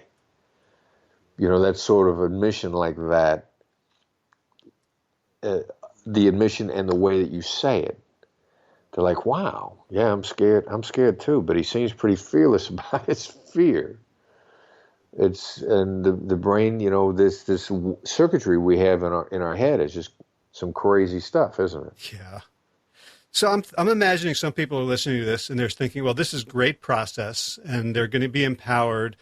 [SPEAKER 2] That sort of admission like that, the admission and the way that you say it. They're like, wow, yeah, I'm scared too, but he seems pretty fearless about his fear. And the brain, this circuitry we have in our head is just some crazy stuff, isn't it?
[SPEAKER 1] Yeah. So I'm imagining some people are listening to this and they're thinking, well, this is great process and they're going to be empowered,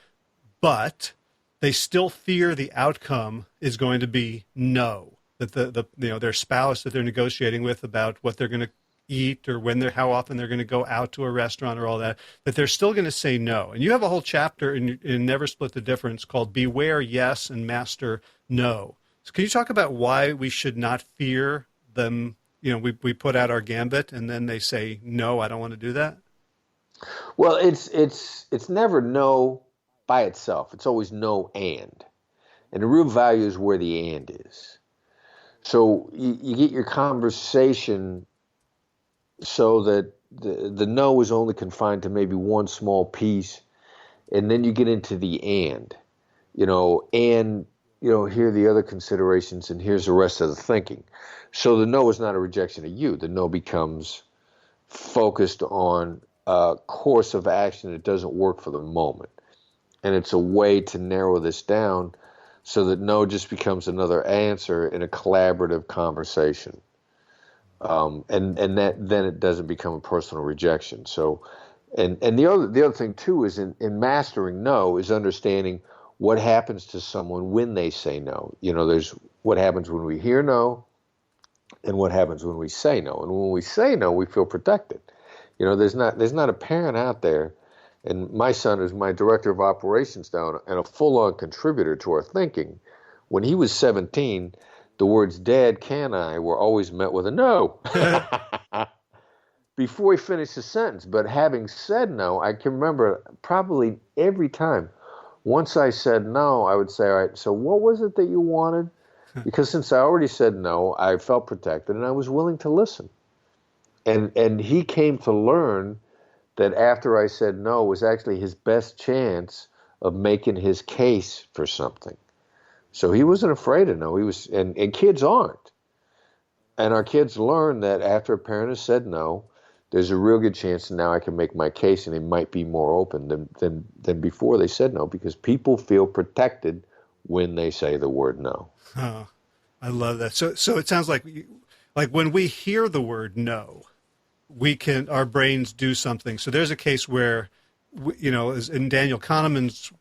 [SPEAKER 1] but they still fear the outcome is going to be no, that their spouse that they're negotiating with about what they're going to eat or how often they're going to go out to a restaurant or all that they're still going to say no. And you have a whole chapter in Never Split the Difference called Beware Yes and Master No. So can you talk about why we should not fear them? We put out our gambit and then they say, no, I don't want to do that.
[SPEAKER 2] Well, it's never no by itself. It's always no and the real value is where the and is. So you get your conversation so that the no is only confined to maybe one small piece, and then you get into the and here are the other considerations, and here's the rest of the thinking. So the no is not a rejection of you. The no becomes focused on a course of action that doesn't work for the moment. And it's a way to narrow this down so that no just becomes another answer in a collaborative conversation. And that then it doesn't become a personal rejection. So, and the other thing too is in mastering no is understanding what happens to someone when they say no. There's what happens when we hear no, and what happens when we say no. And when we say no, we feel protected. There's not a parent out there, and my son is my director of operations now and a full-on contributor to our thinking. When he was 17. The words "Dad, can I" were always met with a no before he finished the sentence. But having said no, I can remember probably every time. Once I said no, I would say, all right, so what was it that you wanted? Because since I already said no, I felt protected and I was willing to listen. And he came to learn that after I said no was actually his best chance of making his case for something. So he wasn't afraid of no. He was, and kids aren't. And our kids learn that after a parent has said no, there's a real good chance that now I can make my case, and they might be more open than before they said no, because people feel protected when they say the word no.
[SPEAKER 1] Oh, I love that. So it sounds like when we hear the word no, our brains do something. So there's a case where, as in Daniel Kahneman's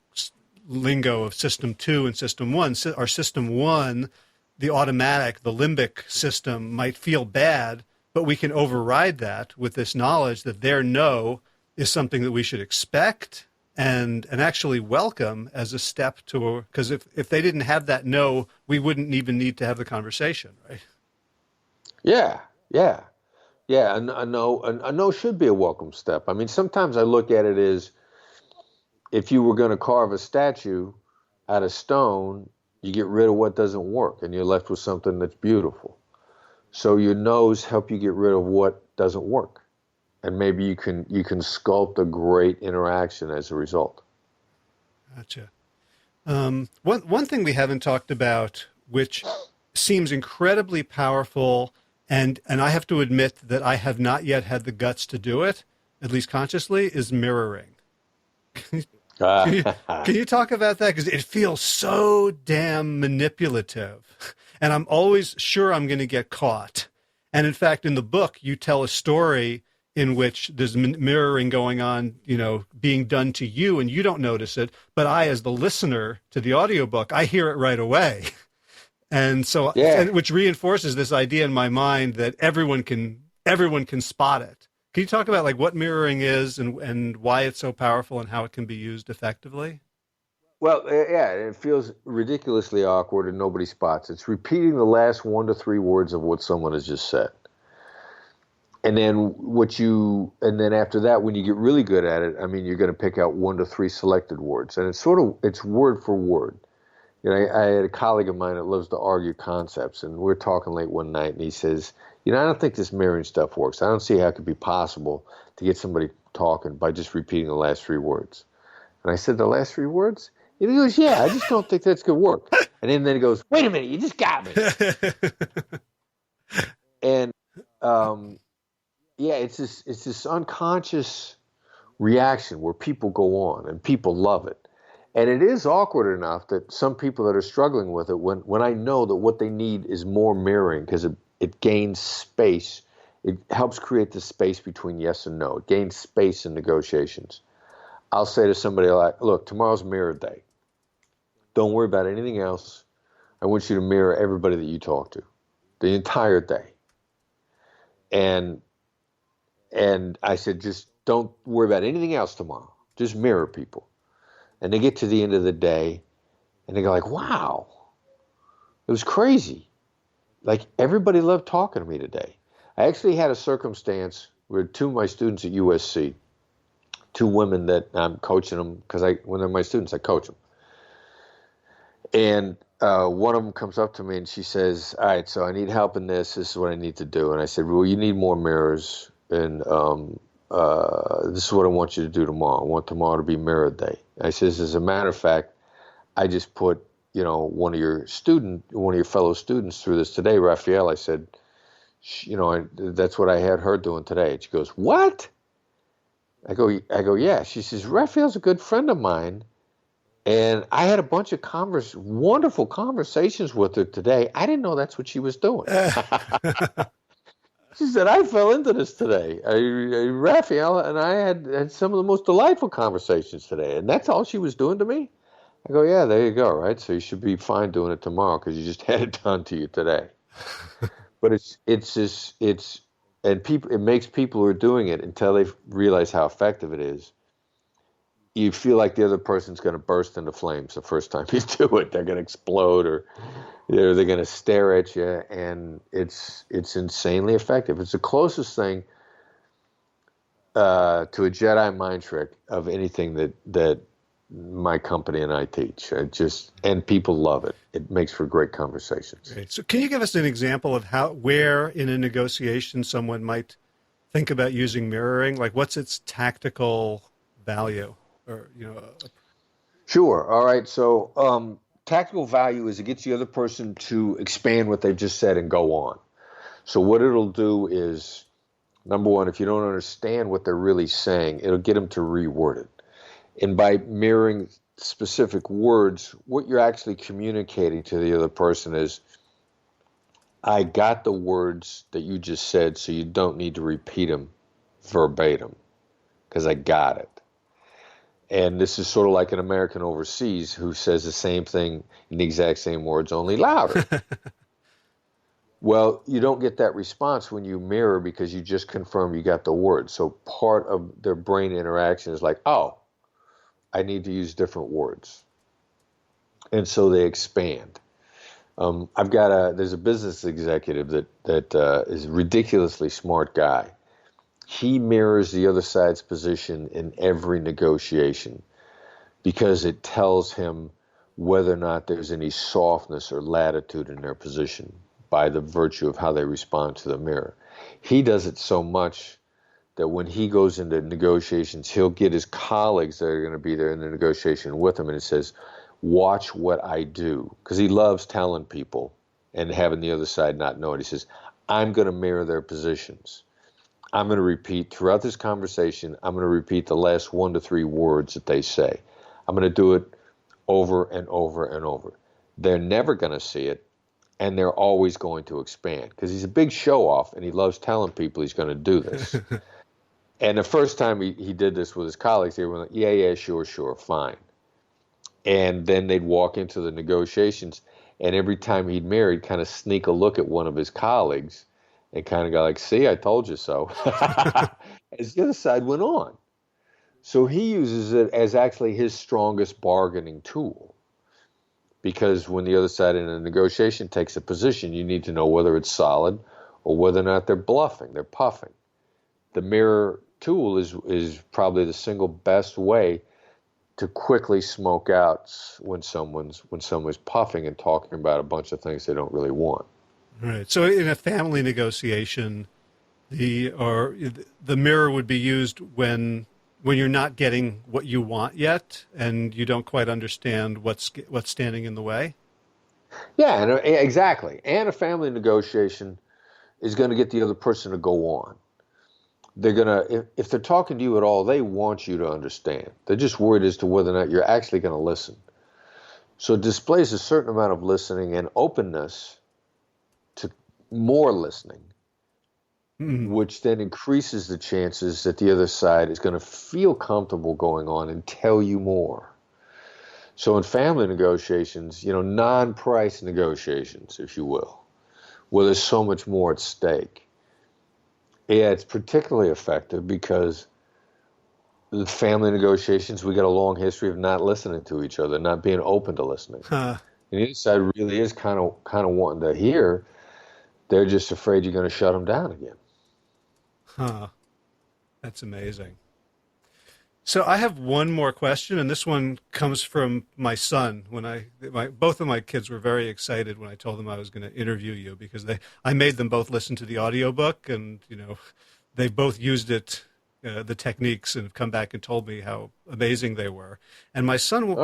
[SPEAKER 1] lingo of system 2 and system 1, our system 1, the limbic system might feel bad, but we can override that with this knowledge that their no is something that we should expect and actually welcome as a step to, because if they didn't have that no, we wouldn't even need to have the conversation, right?
[SPEAKER 2] Yeah. A no should be a welcome step. I mean, sometimes I look at it as if you were going to carve a statue out of stone, you get rid of what doesn't work and you're left with something that's beautiful. So your no's help you get rid of what doesn't work. And maybe you can sculpt a great interaction as a result.
[SPEAKER 1] Gotcha. One thing we haven't talked about, which seems incredibly powerful, and I have to admit that I have not yet had the guts to do it, at least consciously, is mirroring. Can you talk about that? Because it feels so damn manipulative. And I'm always sure I'm going to get caught. And in fact, in the book, you tell a story in which there's mirroring going on, being done to you, and you don't notice it. But I, as the listener to the audiobook, I hear it right away. And so, which reinforces this idea in my mind that everyone can spot it. Can you talk about what mirroring is and why it's so powerful and how it can be used effectively?
[SPEAKER 2] Well, yeah, it feels ridiculously awkward and nobody spots. It's repeating the last 1 to 3 words of what someone has just said. And then after that, when you get really good at it, I mean, you're going to pick out 1 to 3 selected words, and it's word for word. I had a colleague of mine that loves to argue concepts, and we're talking late one night, and he says, I don't think this mirroring stuff works. I don't see how it could be possible to get somebody talking by just repeating the last 3 words. And I said, the last 3 words? And he goes, yeah, I just don't think that's going to work. And then he goes, wait a minute, you just got me. And, it's this unconscious reaction where people go on and people love it. And it is awkward enough that some people that are struggling with it, when I know that what they need is more mirroring, because it gains space. It helps create the space between yes and no. It gains space in negotiations. I'll say to somebody like, look, tomorrow's mirror day. Don't worry about anything else. I want you to mirror everybody that you talk to the entire day. And I said, just don't worry about anything else tomorrow. Just mirror people. And they get to the end of the day and they go like, wow, it was crazy. Like, everybody loved talking to me today. I actually had a circumstance where 2 of my students at USC, 2 women that I'm coaching them, because when they're my students, I coach them. And one of them comes up to me and she says, all right, so I need help in this. This is what I need to do. And I said, well, you need more mirrors. And this is what I want you to do tomorrow. I want tomorrow to be mirror day. I says, as a matter of fact, I just put, one of your fellow students through this today, Raphael. I said, that's what I had her doing today. And she goes, what? I go, yeah. She says, Raphael's a good friend of mine. And I had a bunch of wonderful conversations with her today. I didn't know that's what she was doing. She said, I fell into this today. Raphael and I had some of the most delightful conversations today. And that's all she was doing to me? I go, yeah, there you go, right? So you should be fine doing it tomorrow because you just had it done to you today. But it makes people who are doing it, until they realize how effective it is, you feel like the other person's going to burst into flames the first time you do it. They're going to explode, or they're going to stare at you, and it's insanely effective. It's the closest thing to a Jedi mind trick of anything that my company and I teach. And people love it. It makes for great conversations.
[SPEAKER 1] Great. So can you give us an example of where in a negotiation someone might think about using mirroring? Like, what's its tactical value? Or,
[SPEAKER 2] Sure. All right. So tactical value is it gets the other person to expand what they've just said and go on. So what it'll do is, number one, if you don't understand what they're really saying, it'll get them to reword it. And by mirroring specific words, what you're actually communicating to the other person is, I got the words that you just said, so you don't need to repeat them verbatim, because I got it. And this is sort of like an American overseas who says the same thing in the exact same words, only louder. Well, you don't get that response when you mirror because you just confirm you got the word. So part of their brain interaction is like, oh, I need to use different words. And so they expand. There's a business executive that is a ridiculously smart guy. He mirrors the other side's position in every negotiation because it tells him whether or not there's any softness or latitude in their position by the virtue of how they respond to the mirror. He does it so much that when he goes into negotiations, he'll get his colleagues that are going to be there in the negotiation with him, and he says, watch what I do, because he loves telling people and having the other side not know it. He says, I'm going to mirror their positions. I'm going to repeat throughout this conversation, I'm going to repeat the last 1 to 3 words that they say. I'm going to do it over and over and over. They're never going to see it, and they're always going to expand, because he's a big show-off, and he loves telling people he's going to do this. And the first time he did this with his colleagues, they were like, yeah, sure, fine. And then they'd walk into the negotiations, and every time he'd mirror, he'd kind of sneak a look at one of his colleagues and kind of go like, see, I told you so, as the other side went on. So he uses it as actually his strongest bargaining tool, because when the other side in a negotiation takes a position, you need to know whether it's solid or whether or not they're bluffing, they're puffing. The mirror tool is probably the single best way to quickly smoke out when someone's puffing and talking about a bunch of things they don't really want.
[SPEAKER 1] Right. So in a family negotiation, the mirror would be used when you're not getting what you want yet, and you don't quite understand what's standing in the way.
[SPEAKER 2] Yeah, exactly. And a family negotiation is going to get the other person to go on. They're gonna, if they're talking to you at all, they want you to understand. They're just worried as to whether or not you're actually going to listen. So it displays a certain amount of listening and openness to more listening, which then increases the chances that the other side is going to feel comfortable going on and tell you more. So in family negotiations, non-price negotiations, if you will, where there's so much more at stake, yeah, it's particularly effective because the family negotiations, we got a long history of not listening to each other, not being open to listening. And the other side really is kind of wanting to hear. They're just afraid you're going to shut them down again.
[SPEAKER 1] That's amazing. So I have one more question, and this one comes from my son. Both of my kids were very excited when I told them I was going to interview you, because I made them both listen to the audiobook, and they both used it, the techniques, and have come back and told me how amazing they were. And my son,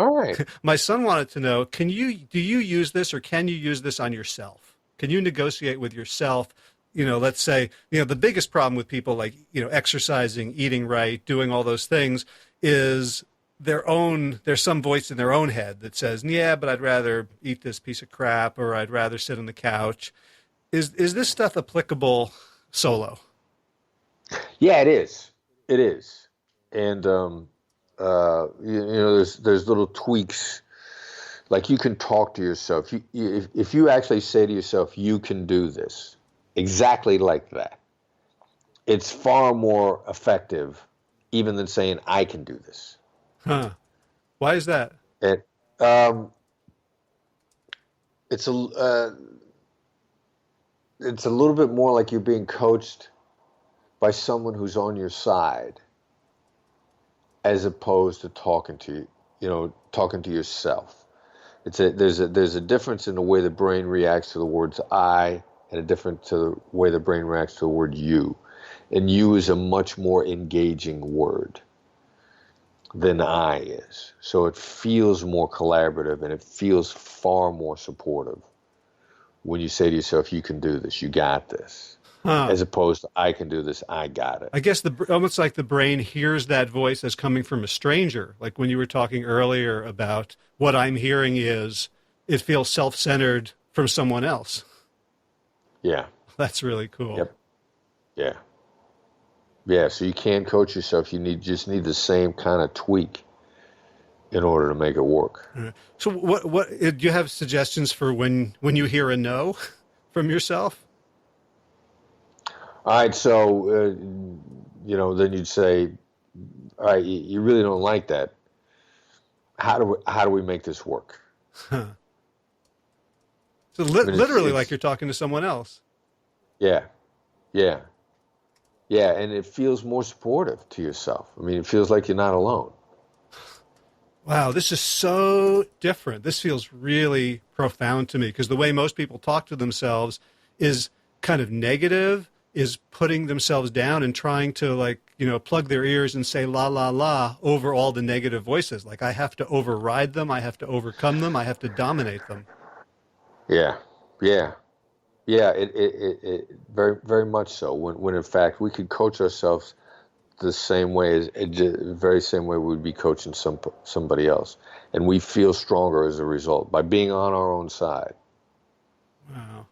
[SPEAKER 1] my son wanted to know, do you use this, or can you use this on yourself? Can you negotiate with yourself? Let's say, the biggest problem with people like, exercising, eating right, doing all those things is there's some voice in their own head that says, yeah, but I'd rather eat this piece of crap, or I'd rather sit on the couch. Is this stuff applicable solo?
[SPEAKER 2] Yeah, it is. It is. And, there's little tweaks. Like, you can talk to yourself. If you actually say to yourself, you can do this, exactly like that, it's far more effective even than saying, I can do this.
[SPEAKER 1] Why is that?
[SPEAKER 2] It's a little bit more like you're being coached by someone who's on your side, as opposed to talking to yourself. There's a difference in the way the brain reacts to the words I, and a difference to the way the brain reacts to the word you. And you is a much more engaging word. than the I is. So it feels more collaborative and it feels far more supportive when you say to yourself, you can do this, you got this, as opposed to I can do this, I got it.
[SPEAKER 1] I guess almost like the brain hears that voice as coming from a stranger. Like when you were talking earlier about what I'm hearing is it feels self-centered from someone else.
[SPEAKER 2] Yeah.
[SPEAKER 1] That's really cool.
[SPEAKER 2] Yep. Yeah. Yeah, so you can't coach yourself. You just need the same kind of tweak in order to make it work.
[SPEAKER 1] So what do you have suggestions for when you hear a no from yourself?
[SPEAKER 2] All right, so then you'd say, all right, you really don't like that. How do we make this work?
[SPEAKER 1] Huh. So literally like you're talking to someone else.
[SPEAKER 2] Yeah. Yeah. Yeah, and it feels more supportive to yourself. I mean, it feels like you're not alone.
[SPEAKER 1] Wow, this is so different. This feels really profound to me because the way most people talk to themselves is kind of negative, is putting themselves down and trying to plug their ears and say la, la, la over all the negative voices. Like I have to override them. I have to overcome them. I have to dominate them.
[SPEAKER 2] Yeah. Yeah. Yeah, it very, very much so. When in fact we could coach ourselves the same way very same way we'd be coaching somebody else, and we feel stronger as a result by being on our own side.
[SPEAKER 1] Wow.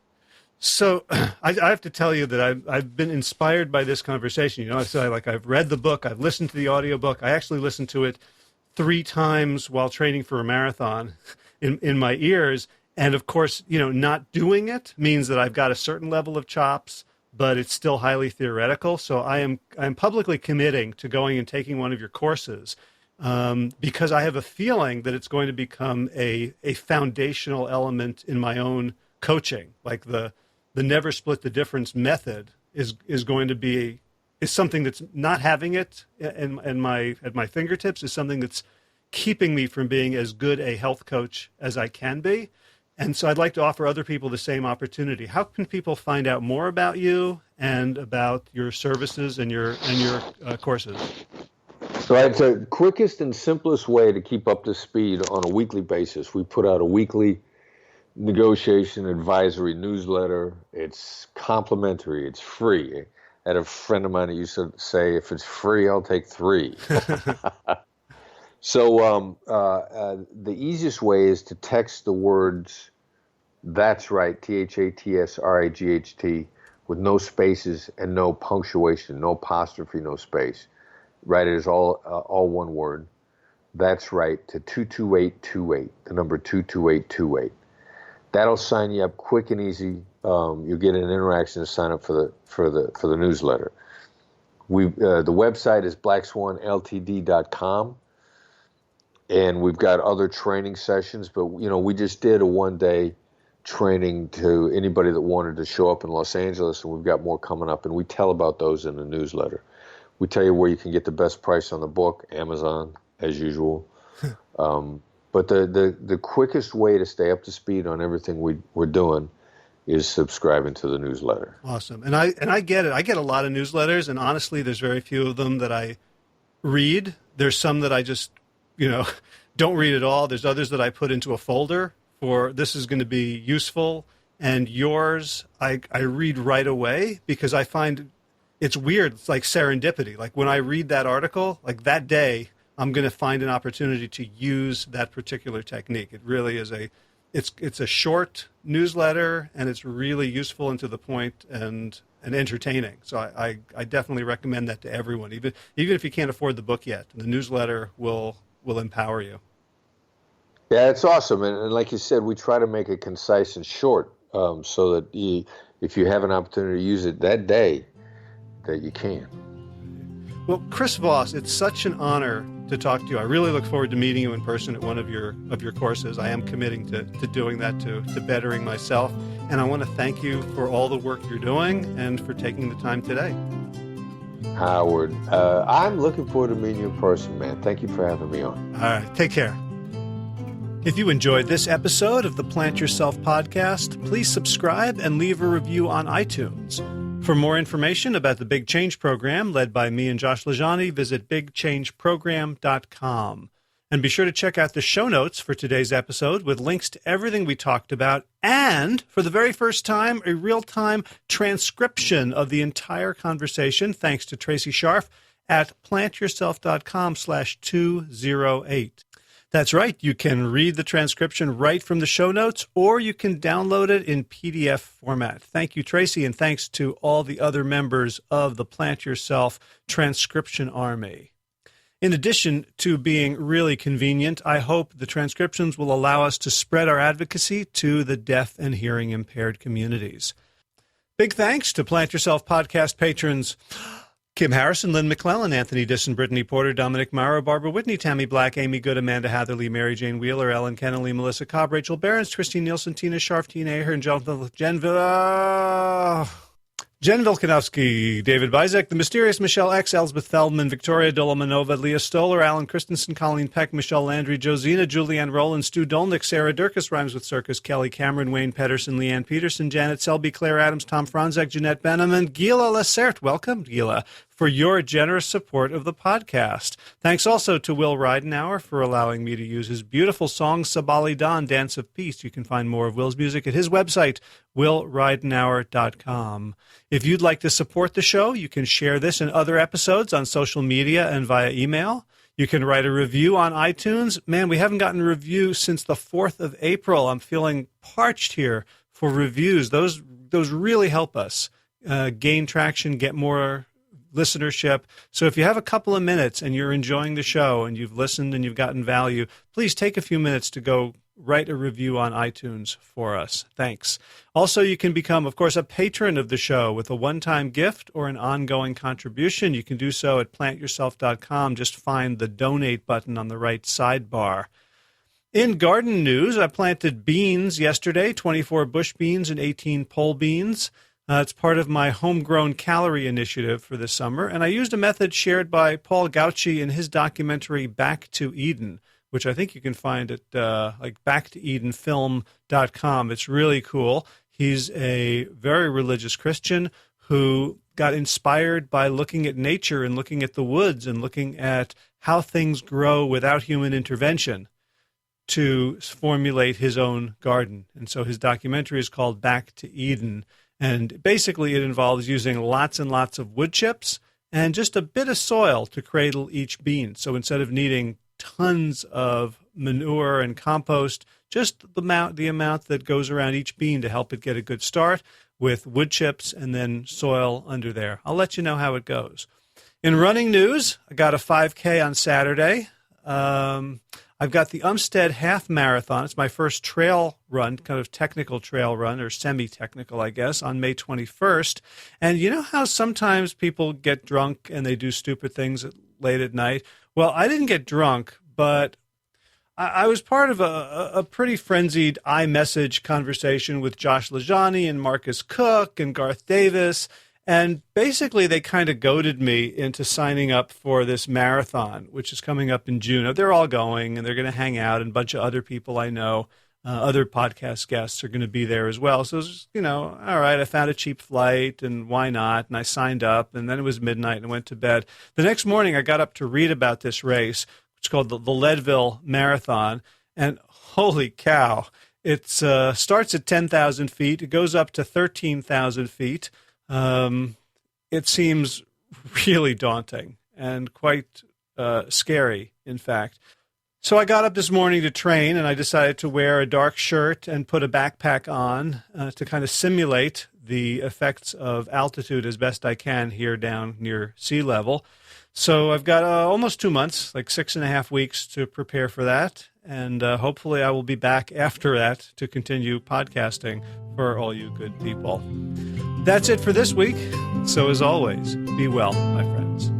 [SPEAKER 1] So I have to tell you that I've been inspired by this conversation. I've read the book, I've listened to the audiobook. I actually listened to it 3 times while training for a marathon in my ears. And of course, not doing it means that I've got a certain level of chops, but it's still highly theoretical. So I'm publicly committing to going and taking one of your courses because I have a feeling that it's going to become a foundational element in my own coaching. Like the never split the difference method is going to be something that's not having it at my fingertips is something that's keeping me from being as good a health coach as I can be. And so I'd like to offer other people the same opportunity. How can people find out more about you and about your services and your courses?
[SPEAKER 2] So it's the quickest and simplest way to keep up to speed on a weekly basis. We put out a weekly negotiation advisory newsletter. It's complimentary. It's free. I had a friend of mine that used to say, if it's free, I'll take 3. So the easiest way is to text the words, that's right, THATSRIGHT, with no spaces and no punctuation, no apostrophe, no space. Right, it is all one word. That's right, to 22828, the number 22828. That'll sign you up quick and easy. You'll get an interaction to sign up for the newsletter. The website is blackswanltd.com. And we've got other training sessions, but we just did a 1-day training to anybody that wanted to show up in Los Angeles, and we've got more coming up, and we tell about those in the newsletter. We tell you where you can get the best price on the book, Amazon, as usual. But the quickest way to stay up to speed on everything we're doing is subscribing to the newsletter.
[SPEAKER 1] Awesome. And I get it. I get a lot of newsletters, and honestly, there's very few of them that I read. There's some that I just don't read at all. There's others that I put into a folder for this is going to be useful. And yours, I read right away because I find it's weird. It's like serendipity. Like when I read that article, like that day, I'm going to find an opportunity to use that particular technique. It really is it's a short newsletter, and it's really useful and to the point and entertaining. So I definitely recommend that to everyone, even if you can't afford the book yet. The newsletter will empower you.
[SPEAKER 2] Yeah, it's awesome. And like you said, we try to make it concise and short so that if you have an opportunity to use it that day, that you can.
[SPEAKER 1] Well, Chris Voss, it's such an honor to talk to you. I really look forward to meeting you in person at one of your courses. I am committing to doing that, to bettering myself. And I want to thank you for all the work you're doing and for taking the time today.
[SPEAKER 2] Howard, I'm looking forward to meeting you in person, man. Thank you for having me on.
[SPEAKER 1] All right, take care. If you enjoyed this episode of the Plant Yourself podcast, please subscribe and leave a review on iTunes. For more information about the Big Change Program, led by me and Josh LaJaunie, visit bigchangeprogram.com. And be sure to check out the show notes for today's episode with links to everything we talked about, and for the very first time, a real-time transcription of the entire conversation, thanks to Tracy Scharf, at plantyourself.com/208. That's right. You can read the transcription right from the show notes, or you can download it in PDF format. Thank you, Tracy, and thanks to all the other members of the Plant Yourself Transcription Army. In addition to being really convenient, I hope the transcriptions will allow us to spread our advocacy to the deaf and hearing impaired communities. Big thanks to Plant Yourself podcast patrons Kim Harrison, Lynn McClellan, Anthony Disson, Brittany Porter, Dominic Morrow, Barbara Whitney, Tammy Black, Amy Good, Amanda Hatherley, Mary Jane Wheeler, Ellen Kennelly, Melissa Cobb, Rachel Behrens, Christine Nielsen, Tina Scharf, Tina Ahern, Jonathan Jen Vilkanovsky, David Bizek, The Mysterious Michelle X, Elsbeth Feldman, Victoria Dolomanova, Leah Stoller, Alan Christensen, Colleen Peck, Michelle Landry, Josina, Julianne Rowland, Stu Dolnick, Sarah Durkis, Rhymes with Circus, Kelly Cameron, Wayne Pedersen, Leanne Peterson, Janet Selby, Claire Adams, Tom Franzek, Jeanette Benham, and Gila Lacerte. Welcome, Gila, for your generous support of the podcast. Thanks also to Will Ridenauer for allowing me to use his beautiful song, Sabali Dan, Dance of Peace. You can find more of Will's music at his website, willridenauer.com. If you'd like to support the show, you can share this and other episodes on social media and via email. You can write a review on iTunes. Man, we haven't gotten a review since the 4th of April. I'm feeling parched here for reviews. Those really help us gain traction, get more listenership. So if you have a couple of minutes and you're enjoying the show and you've listened and you've gotten value, please take a few minutes to go write a review on iTunes for us. Thanks. Also, you can become, of course, a patron of the show with a one-time gift or an ongoing contribution. You can do so at plantyourself.com. Just find the donate button on the right sidebar. In garden news, I planted beans yesterday, 24 bush beans and 18 pole beans. It's part of my homegrown calorie initiative for this summer, and I used a method shared by Paul Gauci in his documentary Back to Eden, which I think you can find at backtoedenfilm.com. It's really cool. He's a very religious Christian who got inspired by looking at nature and looking at the woods and looking at how things grow without human intervention to formulate his own garden. And so his documentary is called Back to Eden. And basically it involves using lots and lots of wood chips and just a bit of soil to cradle each bean. So instead of needing tons of manure and compost, just the amount that goes around each bean to help it get a good start, with wood chips and then soil under there. I'll let you know how it goes. In running news, I got a 5K on Saturday. I've got the Umstead Half Marathon. It's my first trail run, kind of technical trail run, or semi-technical, I guess, on May 21st. And you know how sometimes people get drunk and they do stupid things late at night? Well, I didn't get drunk, but I was part of a pretty frenzied iMessage conversation with Josh LaJaunie and Marcus Cook and Garth Davis. And basically, they kind of goaded me into signing up for this marathon, which is coming up in June. They're all going, and they're going to hang out, and a bunch of other people I know, other podcast guests are going to be there as well. So, it was just, all right, I found a cheap flight, and why not? And I signed up, and then it was midnight, and I went to bed. The next morning, I got up to read about this race, which is called the Leadville Marathon, and holy cow, it starts at 10,000 feet. It goes up to 13,000 feet. It seems really daunting and quite scary, in fact. So I got up this morning to train, and I decided to wear a dark shirt and put a backpack on to kind of simulate the effects of altitude as best I can here down near sea level. So I've got almost 2 months, like 6.5 weeks to prepare for that. And hopefully I will be back after that to continue podcasting for all you good people. That's it for this week. So as always, be well, my friends.